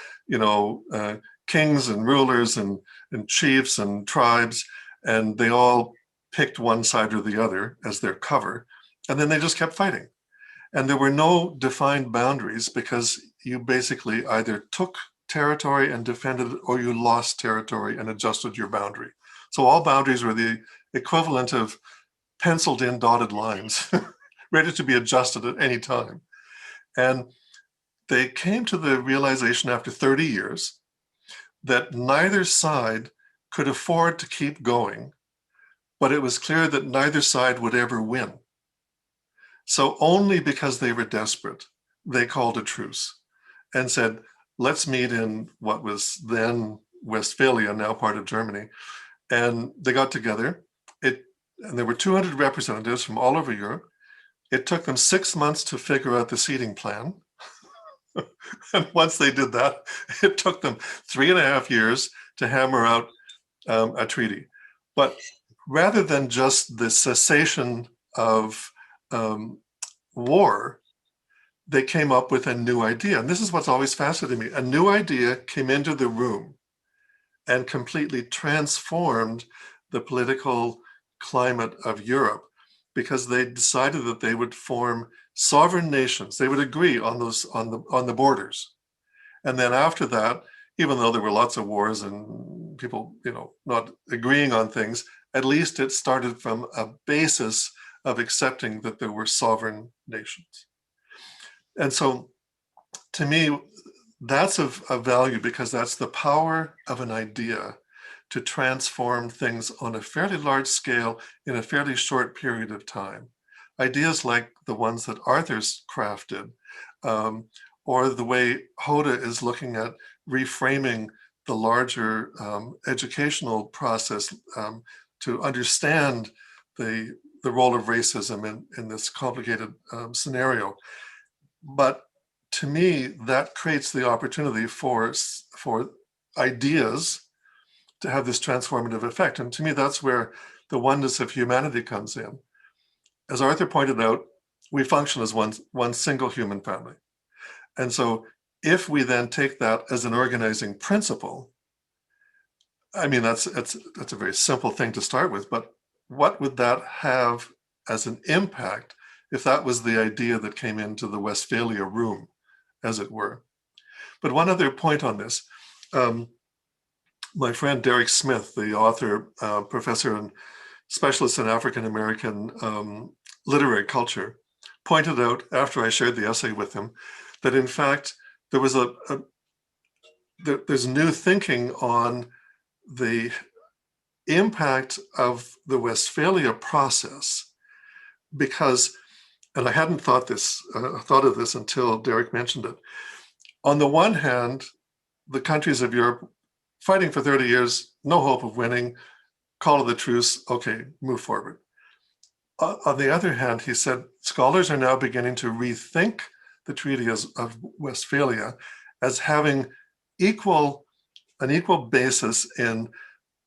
kings and rulers and chiefs and tribes, and they all picked one side or the other as their cover, and then they just kept fighting. And there were no defined boundaries, because you basically either took territory and defended it, or you lost territory and adjusted your boundary. So all boundaries were the equivalent of penciled in dotted lines, ready to be adjusted at any time. And they came to the realization after 30 years that neither side could afford to keep going, but it was clear that neither side would ever win. So only because they were desperate, they called a truce and said, let's meet in what was then Westphalia, now part of Germany. And they got together. And there were 200 representatives from all over Europe. It took them 6 months to figure out the seating plan. And once they did that, it took them 3.5 years to hammer out a treaty. But rather than just the cessation of war, they came up with a new idea. And this is what's always fascinated me. A new idea came into the room and completely transformed the political climate of Europe, because they decided that they would form sovereign nations. They would agree on the borders. And then after that, even though there were lots of wars and people, not agreeing on things, at least it started from a basis of accepting that there were sovereign nations. And so, to me, that's of value, because that's the power of an idea to transform things on a fairly large scale in a fairly short period of time. Ideas like the ones that Arthur's crafted, or the way Hoda is looking at reframing the larger educational process to understand the role of racism in this complicated scenario. But to me, that creates the opportunity for ideas to have this transformative effect. And to me, that's where the oneness of humanity comes in. As Arthur pointed out, we function as one single human family. And so if we then take that as an organizing principle, I mean, that's a very simple thing to start with, but what would that have as an impact if that was the idea that came into the Westphalia room, as it were? But one other point on this, my friend Derek Smith, the author, professor and specialist in African-American literary culture, pointed out after I shared the essay with him that in fact there was there's new thinking on the impact of the Westphalia process, because, and I hadn't thought of this until Derek mentioned it. On the one hand, the countries of Europe fighting for 30 years, no hope of winning, call of the truce, okay, move forward. On the other hand, he said, scholars are now beginning to rethink the Treaty of Westphalia as having an equal basis in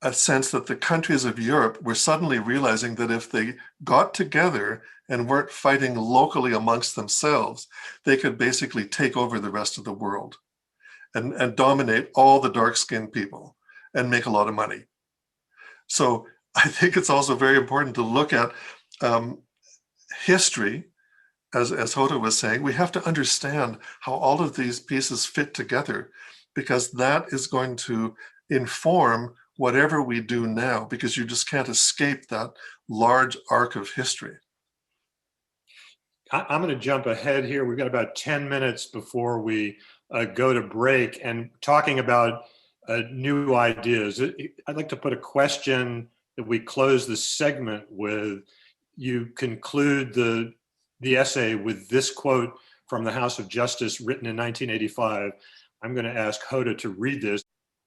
a sense that the countries of Europe were suddenly realizing that if they got together and weren't fighting locally amongst themselves, they could basically take over the rest of the world and dominate all the dark-skinned people and make a lot of money. So I think it's also very important to look at history, as Hoda was saying. We have to understand how all of these pieces fit together, because that is going to inform whatever we do now, because you just can't escape that large arc of history. I'm going to jump ahead here. We've got about 10 minutes before we go to break, and talking about new ideas. I'd like to put a question that we close the segment with. You conclude the essay with this quote from the House of Justice, written in 1985. I'm going to ask Hoda to read this.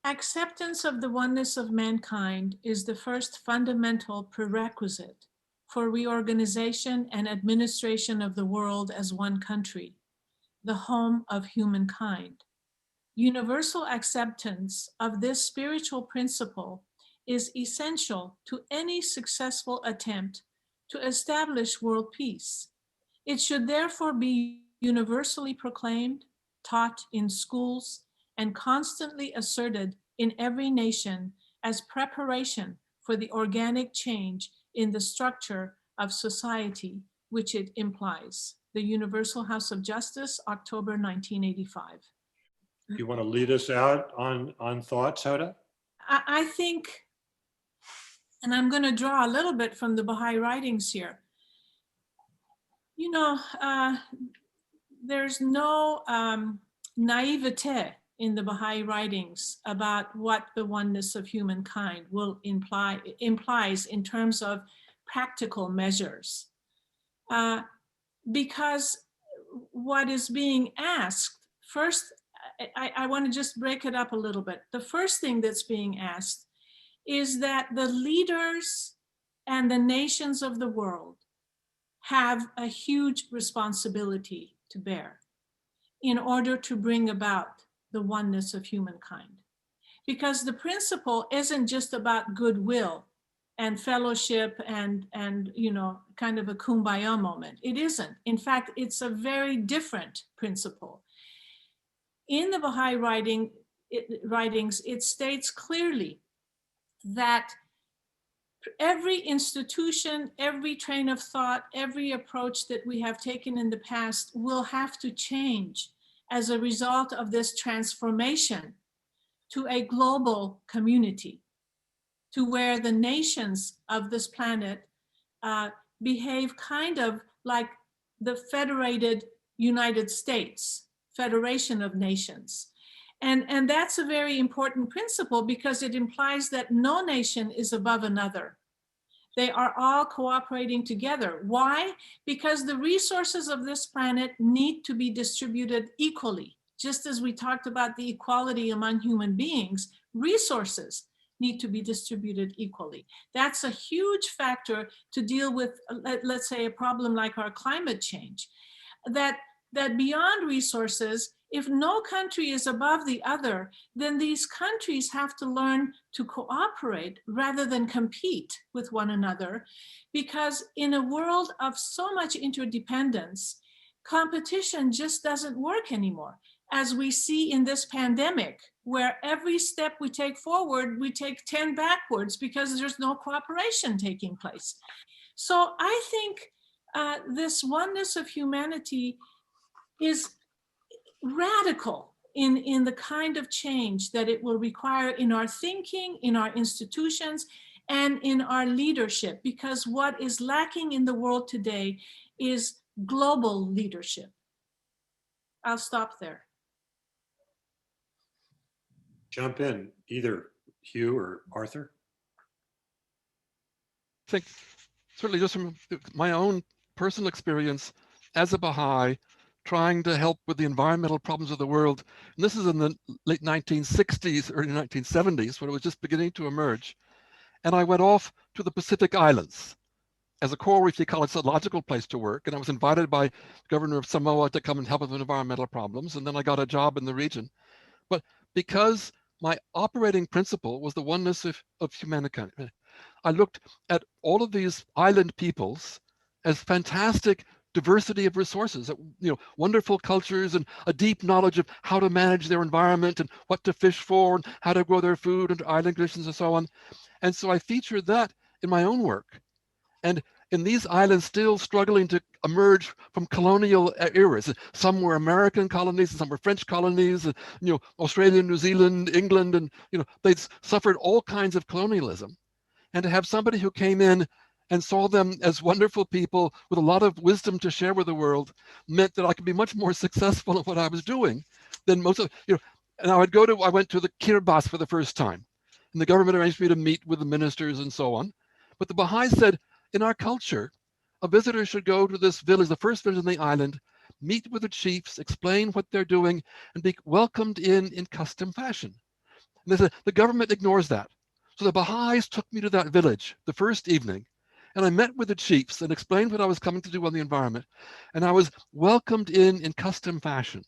Acceptance of the oneness of mankind is the first fundamental prerequisite for reorganization and administration of the world as one country, the home of humankind. Universal acceptance of this spiritual principle is essential to any successful attempt to establish world peace. It should therefore be universally proclaimed, taught in schools, and constantly asserted in every nation as preparation for the organic change in the structure of society which it implies. The Universal House of Justice, October 1985. You want to lead us out on thoughts, Hoda? I think, and I'm going to draw a little bit from the Baha'i writings here. You know, there's no naivete in the Baha'i writings about what the oneness of humankind will implies in terms of practical measures. Because what is being asked, first, I want to just break it up a little bit. The first thing that's being asked is that the leaders and the nations of the world have a huge responsibility to bear in order to bring about the oneness of humankind. Because the principle isn't just about goodwill and fellowship and you know, kind of a kumbaya moment. It isn't. In fact, it's a very different principle. In the Baha'i writings, it states clearly that every institution, every train of thought, every approach that we have taken in the past will have to change as a result of this transformation to a global community, to where the nations of this planet behave kind of like the federated United States, Federation of Nations. And that's a very important principle, because it implies that no nation is above another. They are all cooperating together. Why? Because the resources of this planet need to be distributed equally. Just as we talked about the equality among human beings, resources need to be distributed equally. That's a huge factor to deal with, let's say, a problem like our climate change. That beyond resources, if no country is above the other, then these countries have to learn to cooperate rather than compete with one another. Because in a world of so much interdependence, competition just doesn't work anymore. As we see in this pandemic, where every step we take forward, we take 10 backwards because there's no cooperation taking place. So I think this oneness of humanity is radical in the kind of change that it will require in our thinking, in our institutions, and in our leadership, because what is lacking in the world today is global leadership. I'll stop there. Jump in, either Hugh or Arthur. I think certainly just from my own personal experience as a Baha'i, trying to help with the environmental problems of the world. And this is in the late 1960s, early 1970s, when it was just beginning to emerge. And I went off to the Pacific Islands as a coral reef ecological place to work. And I was invited by the governor of Samoa to come and help with environmental problems. And then I got a job in the region. But because my operating principle was the oneness of humankind. I looked at all of these island peoples as fantastic diversity of resources, wonderful cultures and a deep knowledge of how to manage their environment and what to fish for and how to grow their food and island conditions and so on. And so I featured that in my own work. And in these islands still struggling to emerge from colonial eras, some were American colonies and some were French colonies, and, Australia, New Zealand, England, and they'd suffered all kinds of colonialism. And to have somebody who came in and saw them as wonderful people with a lot of wisdom to share with the world meant that I could be much more successful at what I was doing than most of, and I went to the Kiribati for the first time, and the government arranged for me to meet with the ministers and so on. But the Baha'i said, in our culture, a visitor should go to this village, the first village on the island, meet with the chiefs, explain what they're doing, and be welcomed in custom fashion. And they said, the government ignores that. So the Baha'is took me to that village the first evening, and I met with the chiefs and explained what I was coming to do on the environment. And I was welcomed in custom fashion.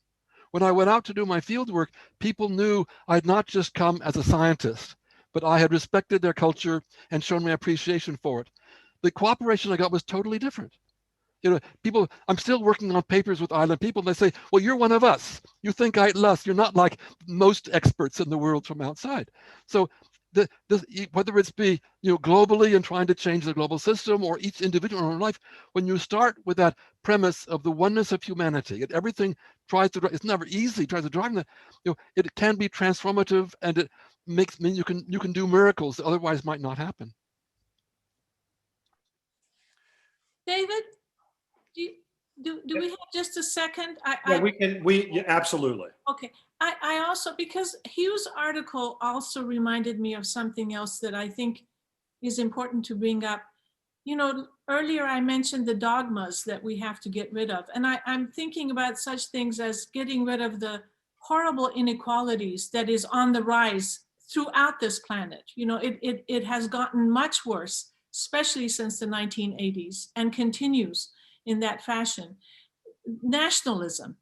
When I went out to do my field work, people knew I'd not just come as a scientist, but I had respected their culture and shown my appreciation for it. The cooperation I got was totally different. People, I'm still working on papers with island people, and they say, well, you're one of us. You think less. You're not like most experts in the world from outside. So whether it's be globally and trying to change the global system or each individual in our life, when you start with that premise of the oneness of humanity, and everything it's never easy, tries to drive that, it can be transformative, and it makes you can do miracles that otherwise might not happen. David, do we have just a second? Yeah, absolutely. Okay. I also, because Hugh's article also reminded me of something else that I think is important to bring up. Earlier I mentioned the dogmas that we have to get rid of. And I'm thinking about such things as getting rid of the horrible inequalities that is on the rise throughout this planet. It has gotten much worse, especially since the 1980s, and continues in that fashion. Nationalism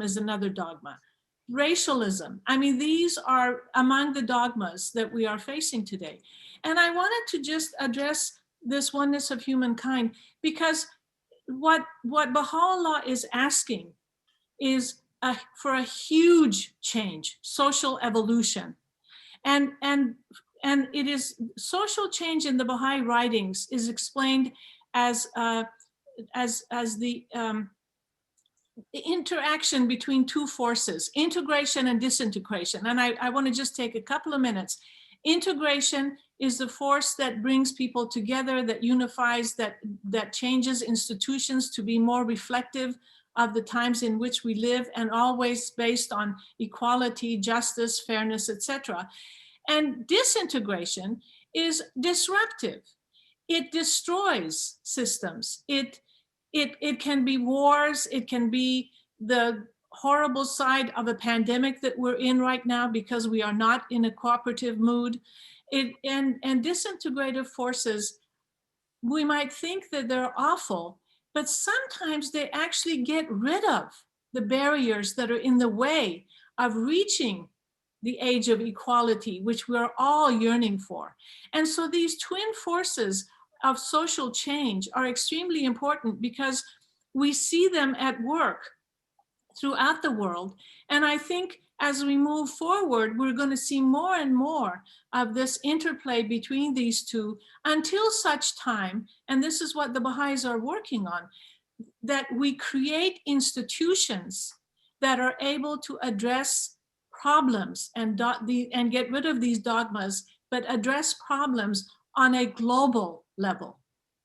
is another dogma. Racialism. I mean, these are among the dogmas that we are facing today. And I wanted to just address this oneness of humankind, because what Baha'u'llah is asking is for a huge change, social evolution. And it is social change in the Baha'i writings is explained as the interaction between two forces, integration and disintegration. And I want to just take a couple of minutes. Integration is the force that brings people together, that unifies, that changes institutions to be more reflective of the times in which we live, and always based on equality, justice, fairness, etc. And disintegration is disruptive. It destroys systems. It can be wars. It can be the horrible side of a pandemic that we're in right now because we are not in a cooperative mood. And disintegrative forces, we might think that they're awful, but sometimes they actually get rid of the barriers that are in the way of reaching the age of equality, which we're all yearning for. And so these twin forces of social change are extremely important because we see them at work throughout the world. And I think as we move forward, we're going to see more and more of this interplay between these two, until such time, and this is what the Baha'is are working on, that we create institutions that are able to address problems and get rid of these dogmas, but address problems on a global level.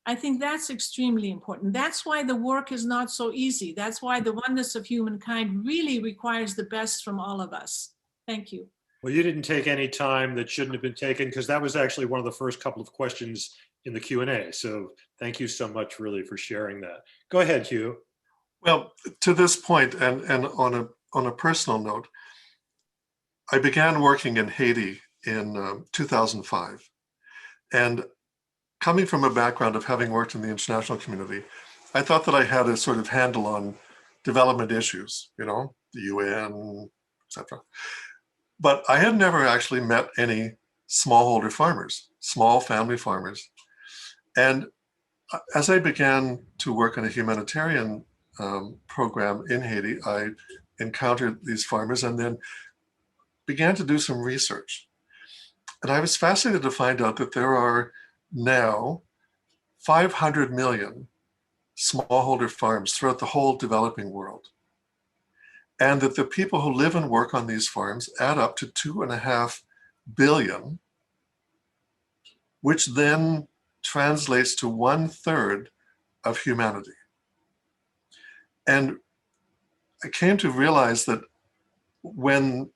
I think that's extremely important. That's why the work is not so easy. That's why the oneness of humankind really requires the best from all of us. Thank you. Well, you didn't take any time that shouldn't have been taken, because that was actually one of the first couple of questions in the Q&A. So thank you so much, really, for sharing that. Go ahead, Hugh. Well, to this point, and on a personal note, I began working in Haiti in 2005. And coming from a background of having worked in the international community, I thought that I had a sort of handle on development issues, the UN, etc. But I had never actually met any smallholder farmers, small family farmers. And as I began to work on a humanitarian program in Haiti, I encountered these farmers and then began to do some research. And I was fascinated to find out that there are now 500 million smallholder farms throughout the whole developing world. And that the people who live and work on these farms add up to 2.5 billion, which then translates to 1/3 of humanity. And I came to realize that when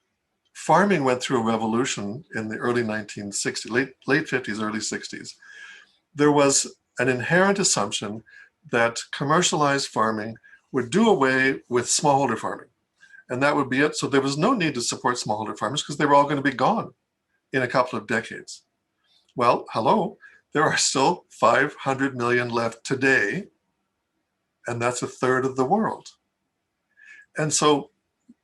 farming went through a revolution in the early 1960s, late 50s, early 60s, there was an inherent assumption that commercialized farming would do away with smallholder farming. And that would be it. So there was no need to support smallholder farmers because they were all going to be gone in a couple of decades. Well, hello, there are still 500 million left today, and that's 1/3 of the world. And so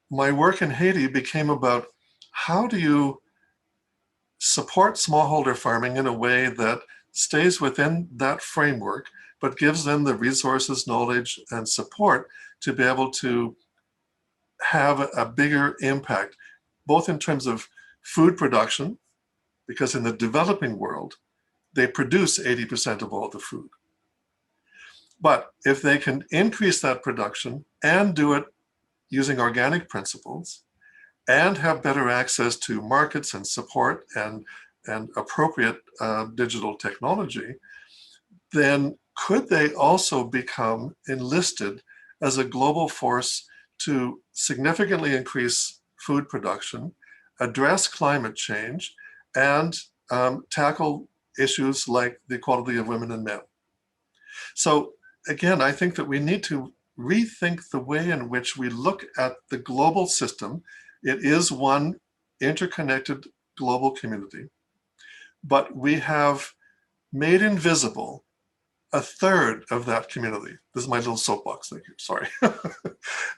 my work in Haiti became about how do you support smallholder farming in a way that stays within that framework, but gives them the resources, knowledge, and support to be able to have a bigger impact, both in terms of food production, because in the developing world, they produce 80% of all the food. But if they can increase that production and do it using organic principles and have better access to markets and support and appropriate digital technology, then could they also become enlisted as a global force to significantly increase food production, address climate change, and tackle issues like the equality of women and men? So again, I think that we need to rethink the way in which we look at the global system. It is one interconnected global community, but we have made invisible 1/3 of that community. This is my little soapbox, thank you, sorry.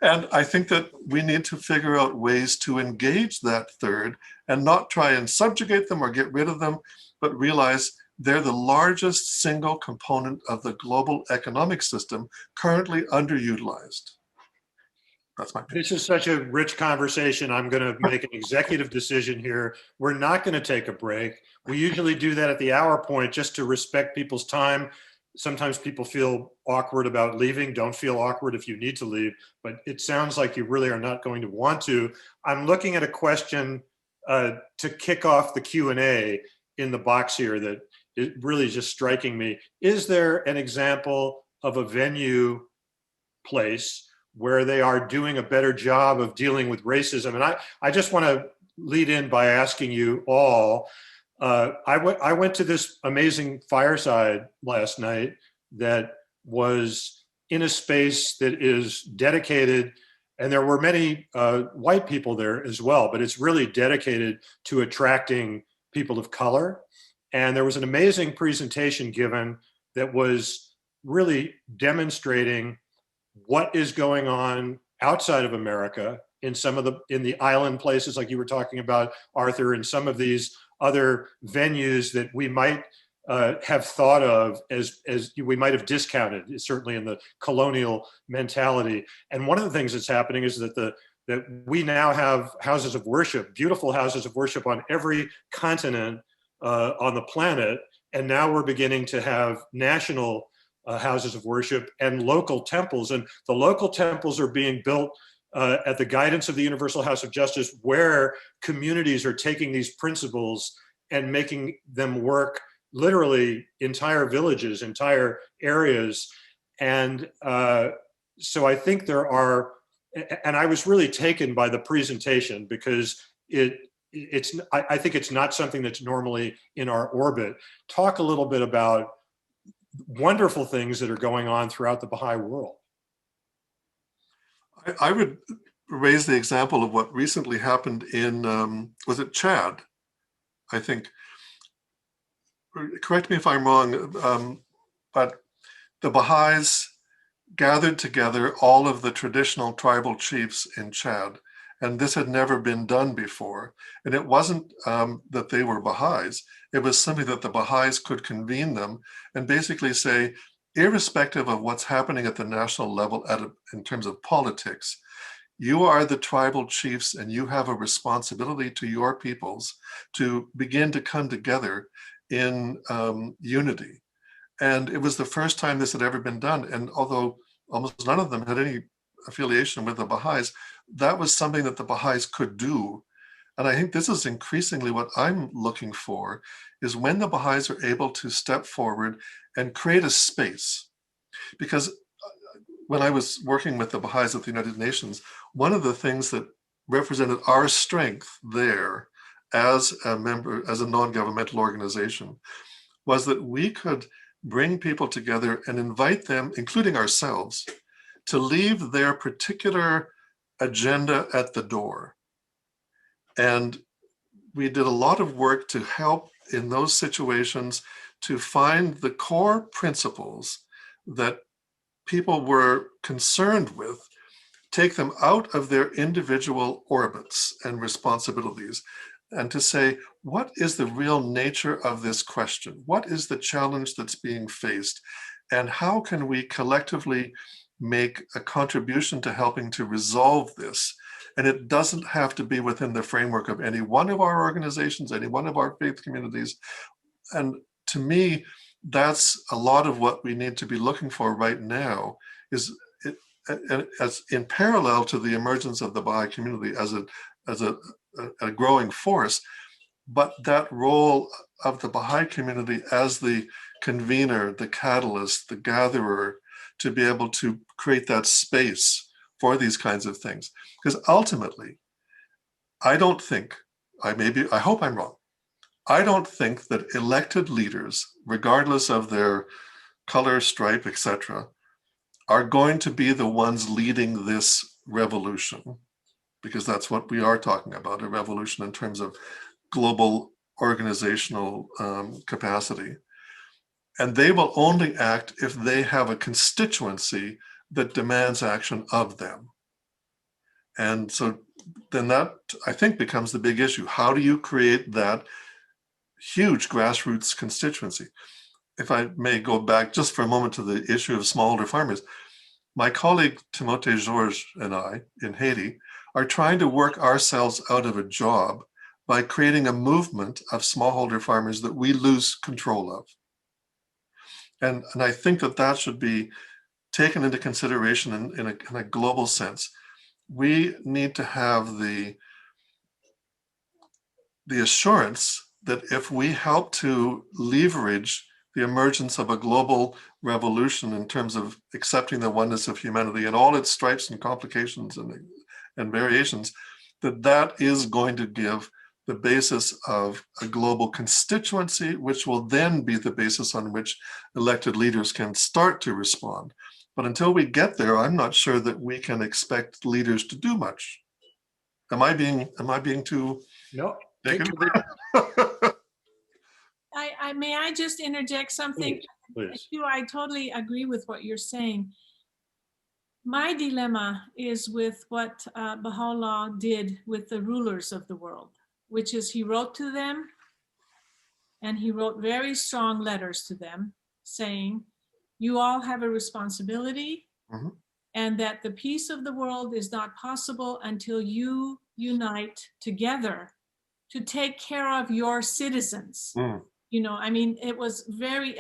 And I think that we need to figure out ways to engage that third and not try and subjugate them or get rid of them, but realize they're the largest single component of the global economic system currently underutilized. That's my opinion. This is such a rich conversation. I'm going to make an executive decision here. We're not going to take a break. We usually do that at the hour point just to respect people's time. Sometimes people feel awkward about leaving. Don't feel awkward if you need to leave, but it sounds like you really are not going to want to. I'm looking at a question to kick off the Q&A in the box here that it really is just striking me. Is there an example of a venue place where they are doing a better job of dealing with racism? And I just want to lead in by asking you all, I went to this amazing fireside last night that was in a space that is dedicated, and there were many white people there as well, but it's really dedicated to attracting people of color. And there was an amazing presentation given that was really demonstrating what is going on outside of America in the island places like you were talking about, Arthur, and some of these other venues that we might have thought of as we might have discounted, certainly in the colonial mentality. And one of the things that's happening is that we now have houses of worship, beautiful houses of worship on every continent on the planet. And now we're beginning to have national houses of worship and local temples. And the local temples are being built at the guidance of the Universal House of Justice, where communities are taking these principles and making them work, literally entire villages, entire areas. And so I think there are, and I was really taken by the presentation because I think it's not something that's normally in our orbit. Talk a little bit about wonderful things that are going on throughout the Baha'i world. I would raise the example of what recently happened in, was it Chad? I think, correct me if I'm wrong, but the Baha'is gathered together all of the traditional tribal chiefs in Chad And this had never been done before. And it wasn't that they were Baha'is. It was simply that the Baha'is could convene them and basically say, irrespective of what's happening at the national level in terms of politics, you are the tribal chiefs and you have a responsibility to your peoples to begin to come together in unity. And it was the first time this had ever been done. And although almost none of them had any affiliation with the Baha'is, that was something that the Baha'is could do. And I think this is increasingly what I'm looking for, is when the Baha'is are able to step forward and create a space. Because when I was working with the Baha'is at the United Nations, one of the things that represented our strength there as a member, as a non-governmental organization, was that we could bring people together and invite them, including ourselves, to leave their particular agenda at the door. And we did a lot of work to help in those situations to find the core principles that people were concerned with, take them out of their individual orbits and responsibilities, and to say, what is the real nature of this question? What is the challenge that's being faced? And how can we collectively make a contribution to helping to resolve this? And it doesn't have to be within the framework of any one of our organizations, any one of our faith communities. And to me, that's a lot of what we need to be looking for right now, is as in parallel to the emergence of the Baha'i community as a growing force, but that role of the Baha'i community as the convener, the catalyst, the gatherer, to be able to create that space for these kinds of things. Because ultimately, I don't think, I hope I'm wrong, I don't think that elected leaders, regardless of their color, stripe, etc., are going to be the ones leading this revolution, because that's what we are talking about, a revolution in terms of global organizational capacity. And they will only act if they have a constituency that demands action of them. And so then that, I think, becomes the big issue. How do you create that huge grassroots constituency? If I may go back just for a moment to the issue of smallholder farmers, my colleague Timothée Georges and I in Haiti are trying to work ourselves out of a job by creating a movement of smallholder farmers that we lose control of. And I think that that should be taken into consideration in a global sense. We need to have the assurance that if we help to leverage the emergence of a global revolution in terms of accepting the oneness of humanity and all its stripes and complications and variations, that is going to give the basis of a global constituency, which will then be the basis on which elected leaders can start to respond. But until we get there, I'm not sure that we can expect leaders to do much. Am I being too? No. May I just interject something? Please. Hugh, I totally agree with what you're saying. My dilemma is with what Baha'u'llah did with the rulers of the world, which is he wrote to them, and he wrote very strong letters to them saying, you all have a responsibility, and that the peace of the world is not possible until you unite together to take care of your citizens. You know, I mean, it was very,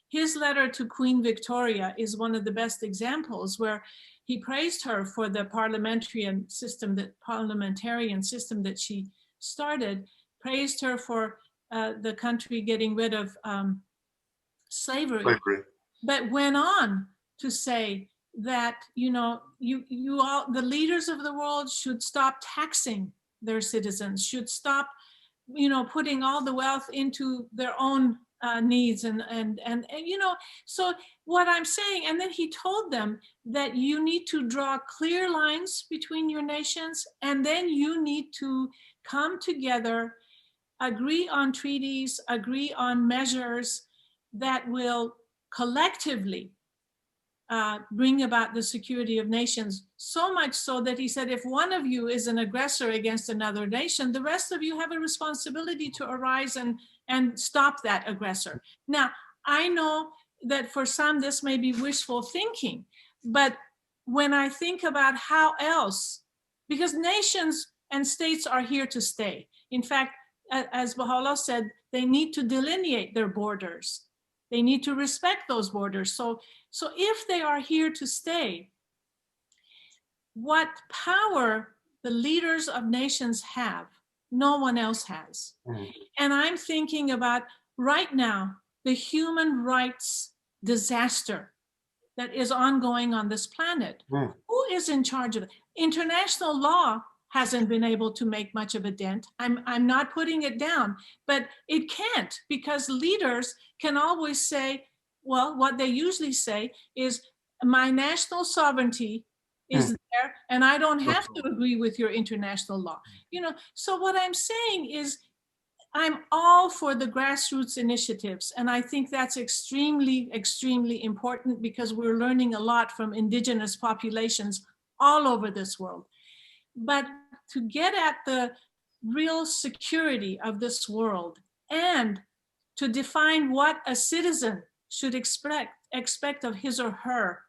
his letter to Queen Victoria is one of the best examples, where he praised her for the parliamentarian system that she started, praised her for the country getting rid of slavery, but went on to say that, you know, you all, the leaders of the world, should stop taxing their citizens, should stop, you know, putting all the wealth into their own needs and you know, so what I'm saying, and then he told them that you need to draw clear lines between your nations, and then you need to come together, agree on treaties, agree on measures that will collectively bring about the security of nations, so much so that he said, if one of you is an aggressor against another nation, the rest of you have a responsibility to arise and stop that aggressor. Now, I know that for some this may be wishful thinking, but when I think about how else, because nations and states are here to stay. In fact, as Baha'u'llah said, they need to delineate their borders. They need to respect those borders. So if they are here to stay, what power the leaders of nations have, no one else has. And I'm thinking about right now, the human rights disaster that is ongoing on this planet. Who is in charge of it? International law hasn't been able to make much of a dent. I'm not putting it down, but it can't, because leaders can always say, well, what they usually say is, my national sovereignty is there, and I don't have to agree with your international law. You know, so what I'm saying is, I'm all for the grassroots initiatives, and I think that's extremely, extremely important, because we're learning a lot from indigenous populations all over this world. But to get at the real security of this world and to define what a citizen should expect of his or her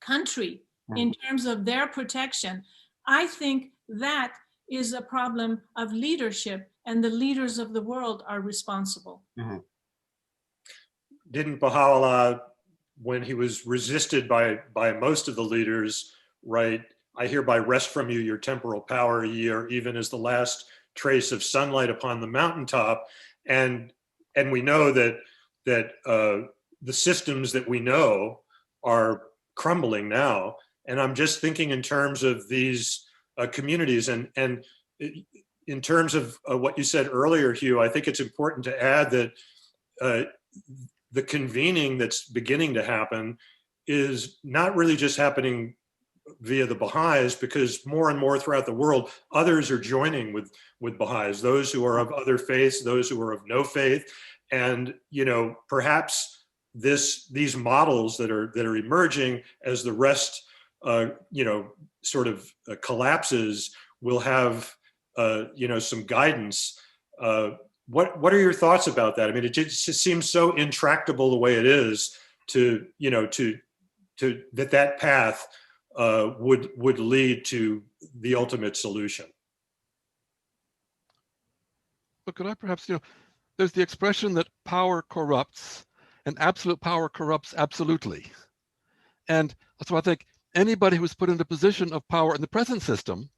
country in terms of their protection, I think that is a problem of leadership, and the leaders of the world are responsible. Didn't Baha'u'llah, when he was resisted by most of the leaders, write, I hereby wrest from you your temporal power, ye are even as the last trace of sunlight upon the mountaintop. And we know that the systems that we know are crumbling now. And I'm just thinking in terms of these communities, and in terms of what you said earlier, Hugh, I think it's important to add that the convening that's beginning to happen is not really just happening via the Baha'is, because more and more throughout the world, others are joining with Baha'is, those who are of other faiths, those who are of no faith. And, you know, perhaps these models that are emerging as the rest, you know, sort of collapses, will have, you know, some guidance. What are your thoughts about that? I mean, it just seems so intractable the way it is to, you know, to that path would lead to the ultimate solution. But could I perhaps, you know, there's the expression that power corrupts, and absolute power corrupts absolutely. And so I think anybody who's put in a position of power in the present system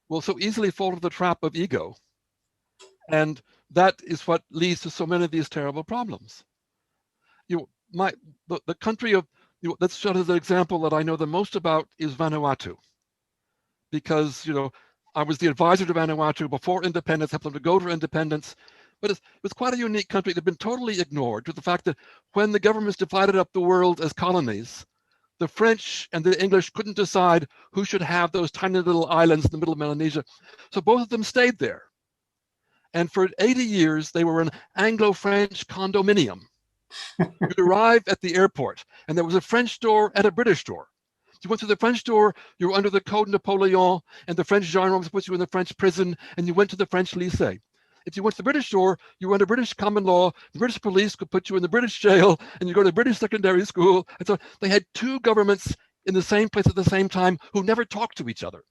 will so easily fall into the trap of ego. And that is what leads to so many of these terrible problems. You know, the country of, you know, let's show as an example that I know the most about is Vanuatu. Because, you know, I was the advisor to Vanuatu before independence, helped them to go to independence. But it was quite a unique country that had been totally ignored, to the fact that when the governments divided up the world as colonies, the French and the English couldn't decide who should have those tiny little islands in the middle of Melanesia. So both of them stayed there. And for 80 years, they were an Anglo-French condominium. You'd arrive at the airport, and there was a French door and a British door. You went through the French door, you were under the Code Napoleon, and the French gendarmes put you in the French prison, and you went to the French lycée. If you went to the British door, you were under British common law, the British police could put you in the British jail, and you go to the British secondary school. And so they had two governments in the same place at the same time who never talked to each other.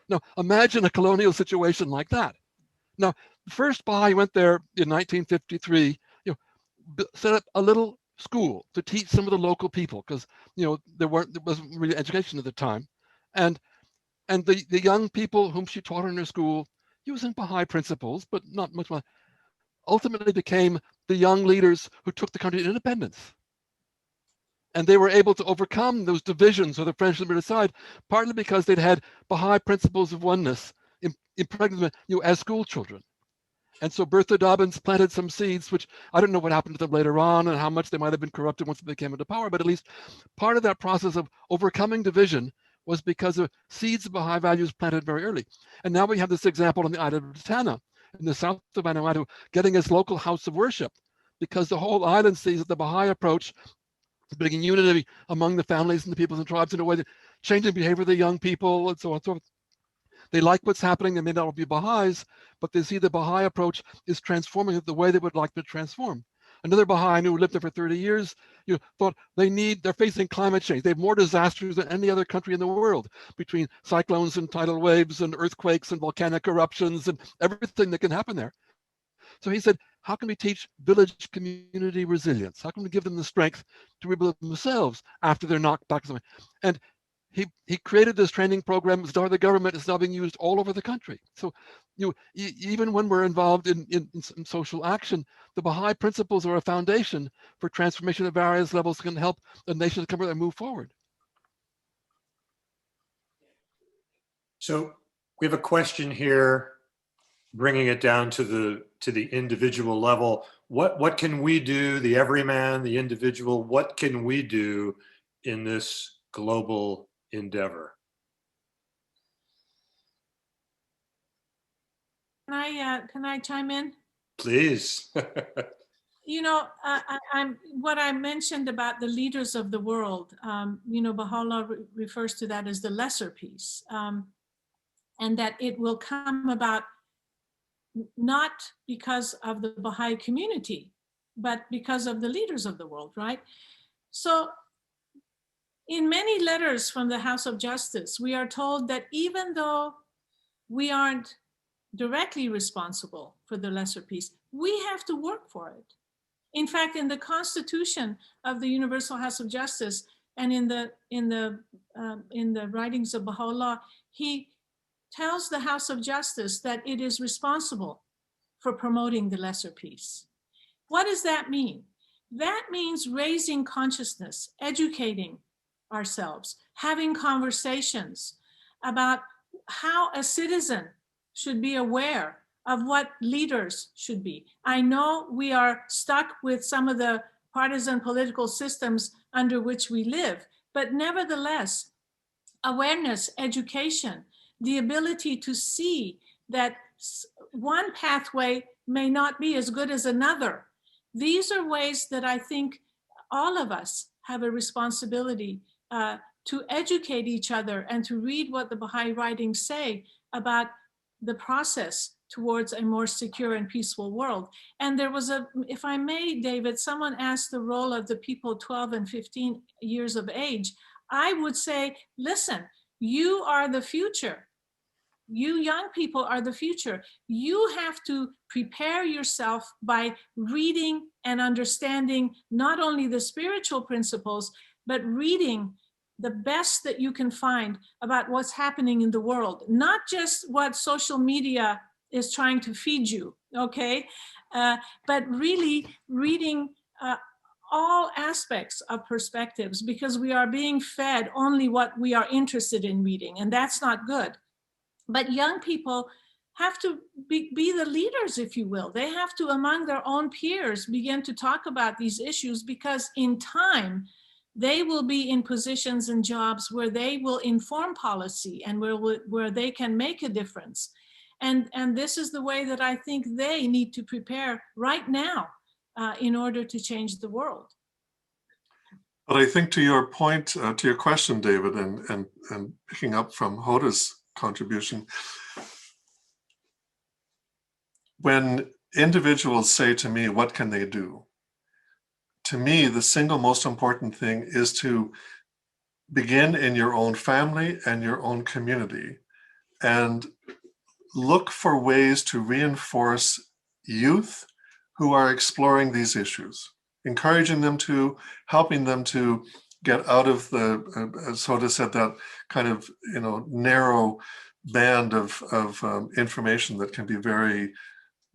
Now, imagine a colonial situation like that. Now, the first Baha'i went there in 1953, you know, set up a little school to teach some of the local people, because, you know, there wasn't really education at the time. And the young people whom she taught in her school, using Baha'i principles, but not much more, ultimately became the young leaders who took the country to independence. And they were able to overcome those divisions of the French and British side, partly because they'd had Baha'i principles of oneness impregnated, you know, as school children. And so Bertha Dobbins planted some seeds, which I don't know what happened to them later on and how much they might have been corrupted once they came into power, but at least part of that process of overcoming division was because of seeds of Baha'i values planted very early. And now we have this example on the island of Tana in the south of Vanuatu getting its local house of worship, because the whole island sees that the Baha'i approach bringing unity among the families and the peoples and tribes in a way that changing behavior of the young people and so on and so forth. They like what's happening. They may not all be Baha'is, but they see the Baha'i approach is transforming it the way they would like to transform. Another Baha'i I knew who lived there for 30 years, thought they're facing climate change. They have more disasters than any other country in the world, between cyclones and tidal waves and earthquakes and volcanic eruptions and everything that can happen there. So he said, how can we teach village community resilience? How can we give them the strength to rebuild themselves after they're knocked back? And he created this training program. As part of the government, is now being used all over the country. So even when we're involved in social action, the Baha'i principles are a foundation for transformation at various levels that can help the nation come together and move forward. So we have a question here, bringing it down to the individual level. What can we do, the everyman, the individual, what can we do in this global endeavor? Can I chime in? Please. What I mentioned about the leaders of the world, Baha'u'llah refers to that as the lesser peace, and that it will come about not because of the Baha'i community, but because of the leaders of the world, right? So in many letters from the House of Justice, we are told that even though we aren't directly responsible for the lesser peace, we have to work for it. In fact, in the Constitution of the Universal House of Justice and in the writings of Baha'u'llah, he tells the House of Justice that it is responsible for promoting the lesser peace. What does that mean? That means raising consciousness, educating ourselves, having conversations about how a citizen should be aware of what leaders should be. I know we are stuck with some of the partisan political systems under which we live, but nevertheless, awareness, education, the ability to see that one pathway may not be as good as another. These are ways that I think all of us have a responsibility to educate each other and to read what the Baha'i writings say about the process towards a more secure and peaceful world. And there was if I may, David, someone asked the role of the people 12 and 15 years of age. I would say, listen, you are the future. You young people are the future. You have to prepare yourself by reading and understanding not only the spiritual principles, but reading the best that you can find about what's happening in the world, not just what social media is trying to feed you, okay? But really reading all aspects of perspectives, because we are being fed only what we are interested in reading, and that's not good. But young people have to be the leaders, if you will. They have to, among their own peers, begin to talk about these issues, because in time, they will be in positions and jobs where they will inform policy and where they can make a difference. And this is the way that I think they need to prepare right now in order to change the world. But I think to your point, to your question, David, and picking up from Hoda's contribution, when individuals say to me, what can they do? To me, the single most important thing is to begin in your own family and your own community and look for ways to reinforce youth who are exploring these issues, encouraging them to, helping them to get out of the, as Hoda said, that kind of narrow band of information that can be very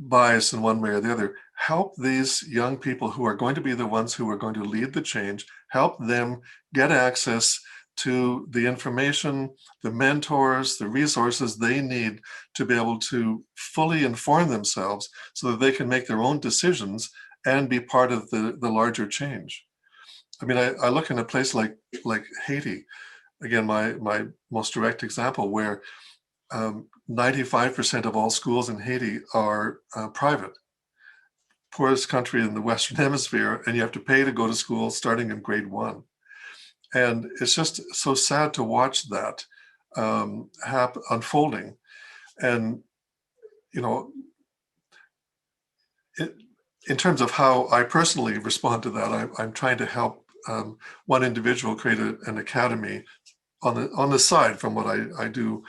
biased in one way or the other. Help these young people who are going to be the ones who are going to lead the change, help them get access to the information, the mentors, the resources they need to be able to fully inform themselves so that they can make their own decisions and be part of the larger change. I mean, I look in a place like Haiti, again, my most direct example, where 95% of all schools in Haiti are private. poorest country in the Western Hemisphere, and you have to pay to go to school starting in grade 1. And it's just so sad to watch that unfolding. And, you know, in terms of how I personally respond to that, I'm trying to help one individual create an academy on the side from what I do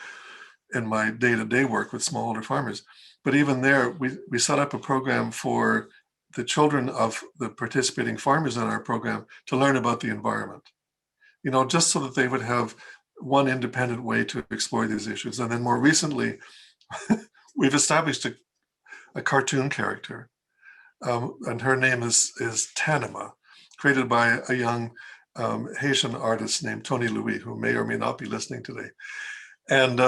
in my day-to-day work with smallholder farmers. But even there, we set up a program for the children of the participating farmers in our program to learn about the environment, you know, just so that they would have one independent way to explore these issues. And then more recently, we've established a cartoon character, and her name is Tanima, created by a young Haitian artist named Tony Louis, who may or may not be listening today. And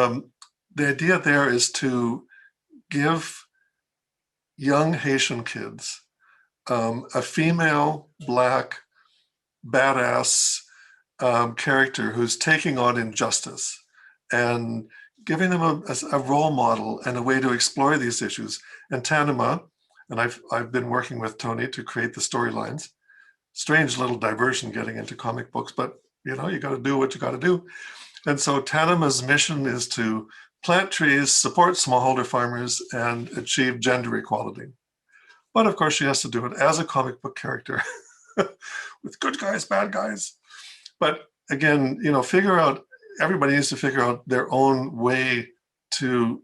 the idea there is to give young Haitian kids a female, Black, badass character who's taking on injustice and giving them a role model and a way to explore these issues. And Tanima, and I've been working with Tony to create the storylines. Strange little diversion getting into comic books, but you know, you got to do what you got to do. And so Tanima's mission is to plant trees, support smallholder farmers, and achieve gender equality. But of course, she has to do it as a comic book character with good guys, bad guys. But again, you know, everybody needs to figure out their own way to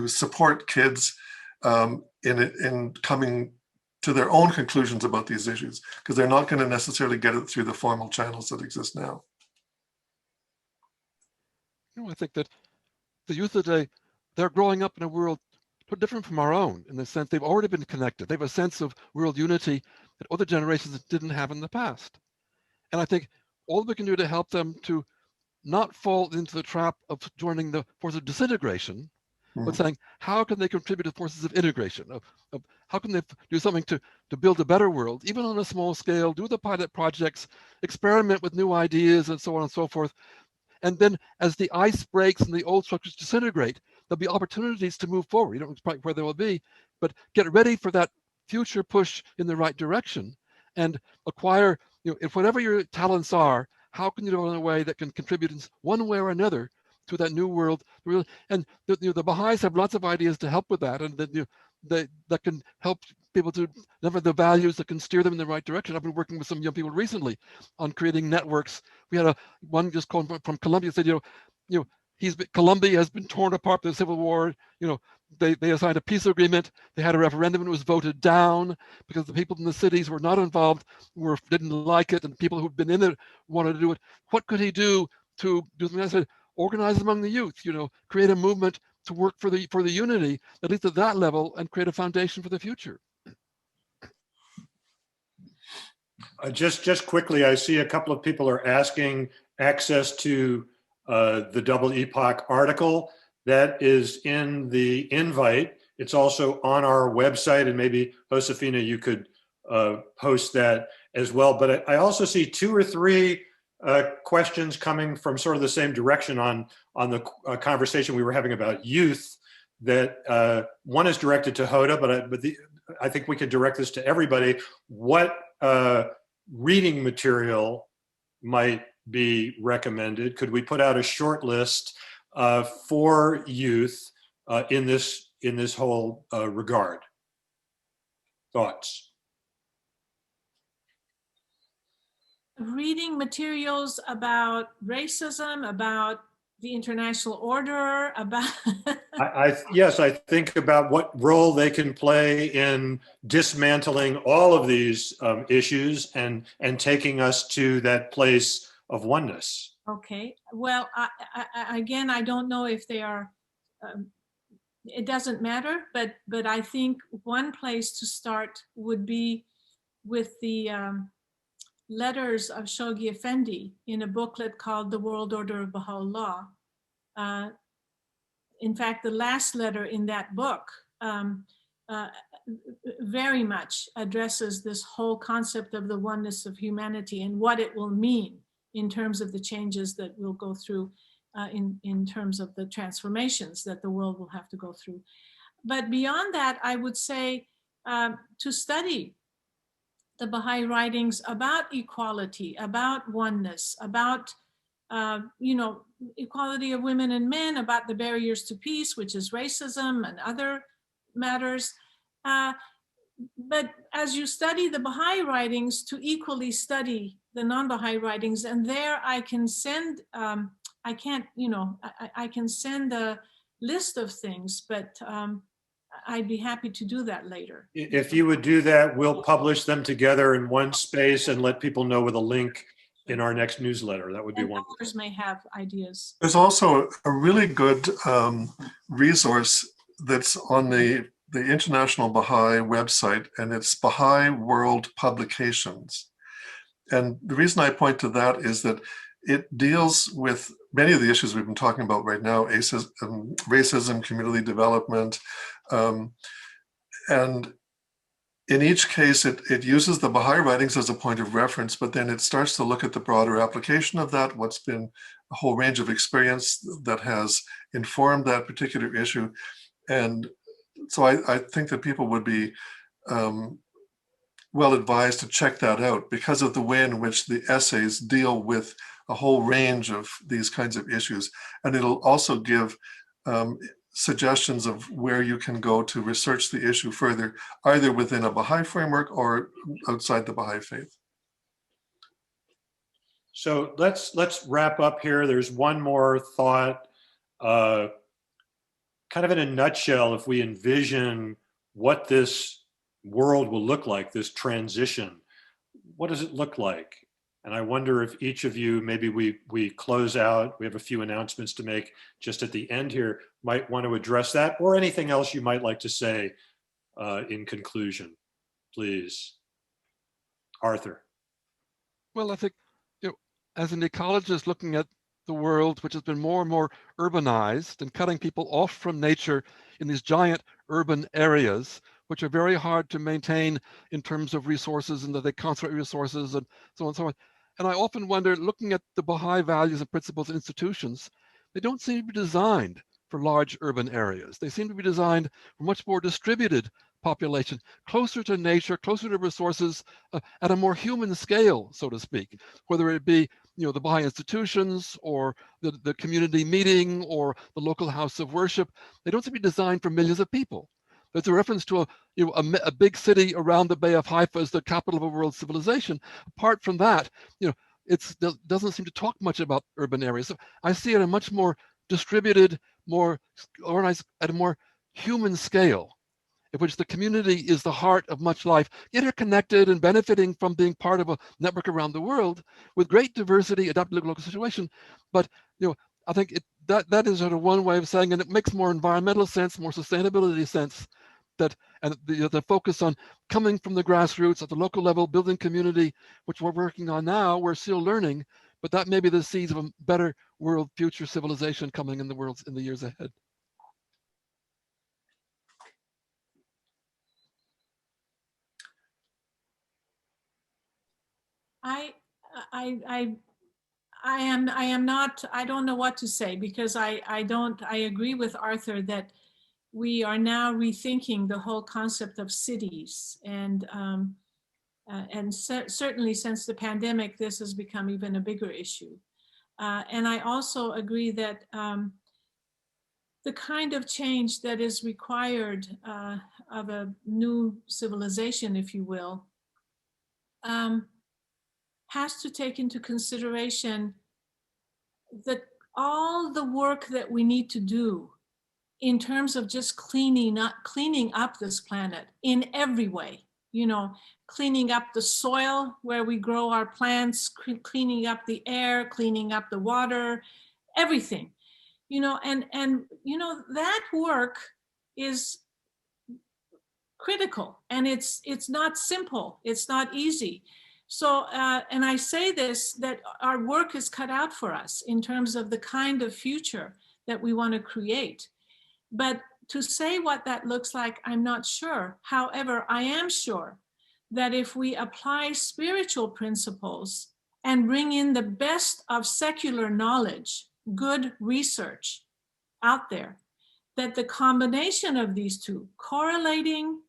support kids in coming to their own conclusions about these issues, because they're not going to necessarily get it through the formal channels that exist now. You know, I think that the youth today, they're growing up in a world different from our own, in the sense they've already been connected. They have a sense of world unity that other generations didn't have in the past. And I think all we can do to help them to not fall into the trap of joining the force of disintegration, but saying, how can they contribute to forces of integration? Of how can they do something to build a better world, even on a small scale, do the pilot projects, experiment with new ideas, and so on and so forth. And then as the ice breaks and the old structures disintegrate, there'll be opportunities to move forward. You don't know quite where they will be, but get ready for that future push in the right direction and acquire, you know, if whatever your talents are, how can you do it in a way that can contribute in one way or another to that new world? And the Baha'is have lots of ideas to help with that, and that can help people to leverage the values that can steer them in the right direction. I've been working with some young people recently on creating networks. We had one just called from Colombia, said, Colombia has been torn apart by the Civil War. You know, they assigned a peace agreement. They had a referendum and it was voted down because the people in the cities were not involved, didn't like it, and people who'd been in it wanted to do it. What could he do to do something? I said, organize among the youth, create a movement to work for the unity, at least at that level, and create a foundation for the future. Just quickly, I see a couple of people are asking access to the Double Epoch article that is in the invite. It's also on our website, and maybe Josefina, you could post that as well. But I also see 2 or 3 questions coming from sort of the same direction on the conversation we were having about youth. That one is directed to Hoda, but I think we could direct this to everybody. What reading material might be recommended? Could we put out a short list for youth in this whole regard? Thoughts? Reading materials about racism, about the international order, about Yes, I think about what role they can play in dismantling all of these issues and taking us to that place of oneness. Okay. Well, again, I don't know if they are. It doesn't matter, but I think one place to start would be with the letters of Shoghi Effendi in a booklet called The World Order of Baha'u'llah. In fact, the last letter in that book very much addresses this whole concept of the oneness of humanity and what it will mean in terms of the changes that we'll go through, in terms of the transformations that the world will have to go through. But beyond that, I would say to study the Baha'i writings about equality, about oneness, about equality of women and men, about the barriers to peace, which is racism and other matters. But as you study the Baha'i writings, to equally study the non-Baha'i writings, and there I can send, I can send a list of things, but I'd be happy to do that later. If you would do that, we'll publish them together in one space and let people know with a link in our next newsletter. That would be And wonderful. others may have ideas. There's also a really good resource that's on the International Baha'i website, and it's Baha'i World Publications. And the reason I point to that is that it deals with many of the issues we've been talking about right now: racism, community development. And in each case, it uses the Baha'i writings as a point of reference, but then it starts to look at the broader application of that, what's been a whole range of experience that has informed that particular issue. And so I think that people would be well advised to check that out because of the way in which the essays deal with a whole range of these kinds of issues. And it'll also give suggestions of where you can go to research the issue further, either within a Baha'i framework or outside the Baha'i faith. So let's wrap up here. There's one more thought, kind of in a nutshell. If we envision what this world will look like, this transition, what does it look like? And I wonder if each of you, maybe we close out, we have a few announcements to make just at the end here, might want to address that, or anything else you might like to say in conclusion, please. Arthur. Well, I think, as an ecologist looking at the world, which has been more and more urbanized and cutting people off from nature in these giant urban areas, which are very hard to maintain in terms of resources, and that they concentrate resources and so on and so on. And I often wonder, looking at the Baha'i values and principles and institutions, they don't seem to be designed for large urban areas. They seem to be designed for much more distributed population, closer to nature, closer to resources, at a more human scale, so to speak, whether it be the Baha'i institutions or the community meeting or the local house of worship. They don't seem to be designed for millions of people. There's a reference to a big city around the Bay of Haifa as the capital of a world civilization. Apart from that, it doesn't seem to talk much about urban areas. So I see it a much more distributed, more organized, at a more human scale, in which the community is the heart of much life, interconnected and benefiting from being part of a network around the world with great diversity, adapted to local situation. But I think that is sort of one way of saying, and it makes more environmental sense, more sustainability sense, and the focus on coming from the grassroots at the local level, building community, which we're working on now. We're still learning, but that may be the seeds of a better world, future civilization coming in the years ahead. I don't know what to say, because I agree with Arthur that we are now rethinking the whole concept of cities, and certainly since the pandemic, this has become even a bigger issue. And I also agree that the kind of change that is required of a new civilization, if you will, has to take into consideration that all the work that we need to do in terms of just cleaning up this planet in every way, cleaning up the soil where we grow our plants, cleaning up the air, cleaning up the water, everything, and that work is critical, and it's not simple, it's not easy. So, and I say this, that our work is cut out for us in terms of the kind of future that we want to create. But to say what that looks like, I'm not sure. However, I am sure that if we apply spiritual principles and bring in the best of secular knowledge, good research out there, that the combination of these two, correlating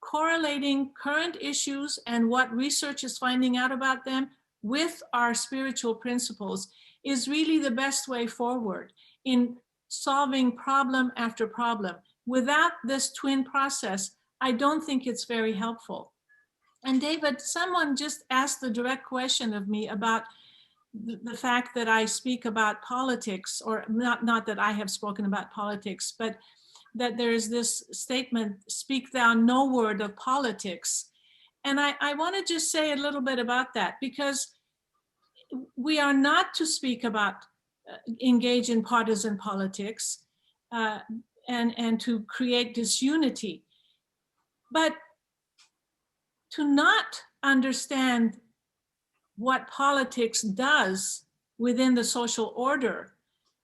correlating current issues and what research is finding out about them with our spiritual principles is really the best way forward in solving problem after problem. Without this twin process, I don't think it's very helpful. And David, someone just asked the direct question of me about the fact that I speak about politics, or not that I have spoken about politics, but that there is this statement, speak thou no word of politics. And I want to just say a little bit about that, because we are not to speak about, engage in partisan politics and to create disunity. But to not understand what politics does within the social order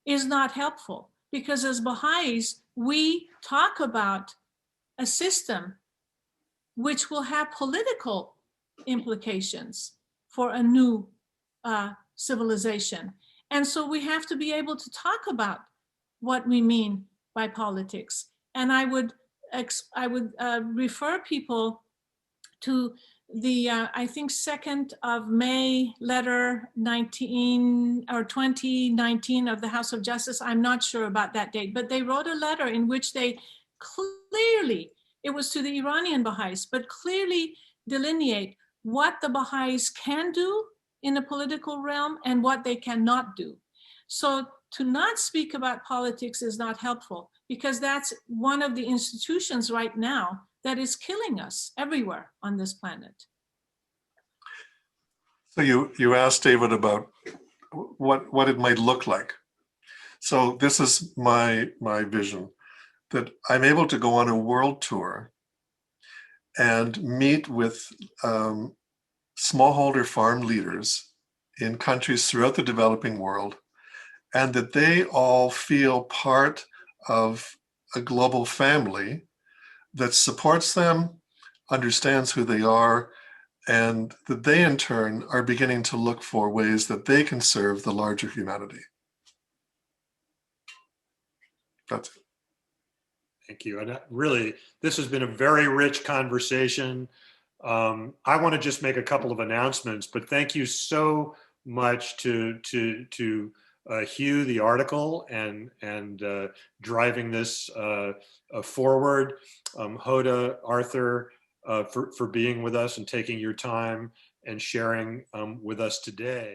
is not helpful, because as Baha'is, we talk about a system which will have political implications for a new civilization. And so we have to be able to talk about what we mean by politics. And I would refer people to the, I think, 2nd of May letter 19 or 2019 of the House of Justice. I'm not sure about that date, but they wrote a letter in which they clearly, it was to the Iranian Baha'is, but clearly delineate what the Baha'is can do in the political realm and what they cannot do. So to not speak about politics is not helpful, because that's one of the institutions right now that is killing us everywhere on this planet. So you asked David about what it might look like. So this is my vision, that I'm able to go on a world tour and meet with smallholder farm leaders in countries throughout the developing world, and that they all feel part of a global family that supports them, understands who they are, and that they in turn are beginning to look for ways that they can serve the larger humanity. That's it. Thank you. And really, this has been a very rich conversation. I want to just make a couple of announcements, but thank you so much to Hugh, the article, and driving this forward. Hoda, Arthur, for being with us and taking your time and sharing with us today.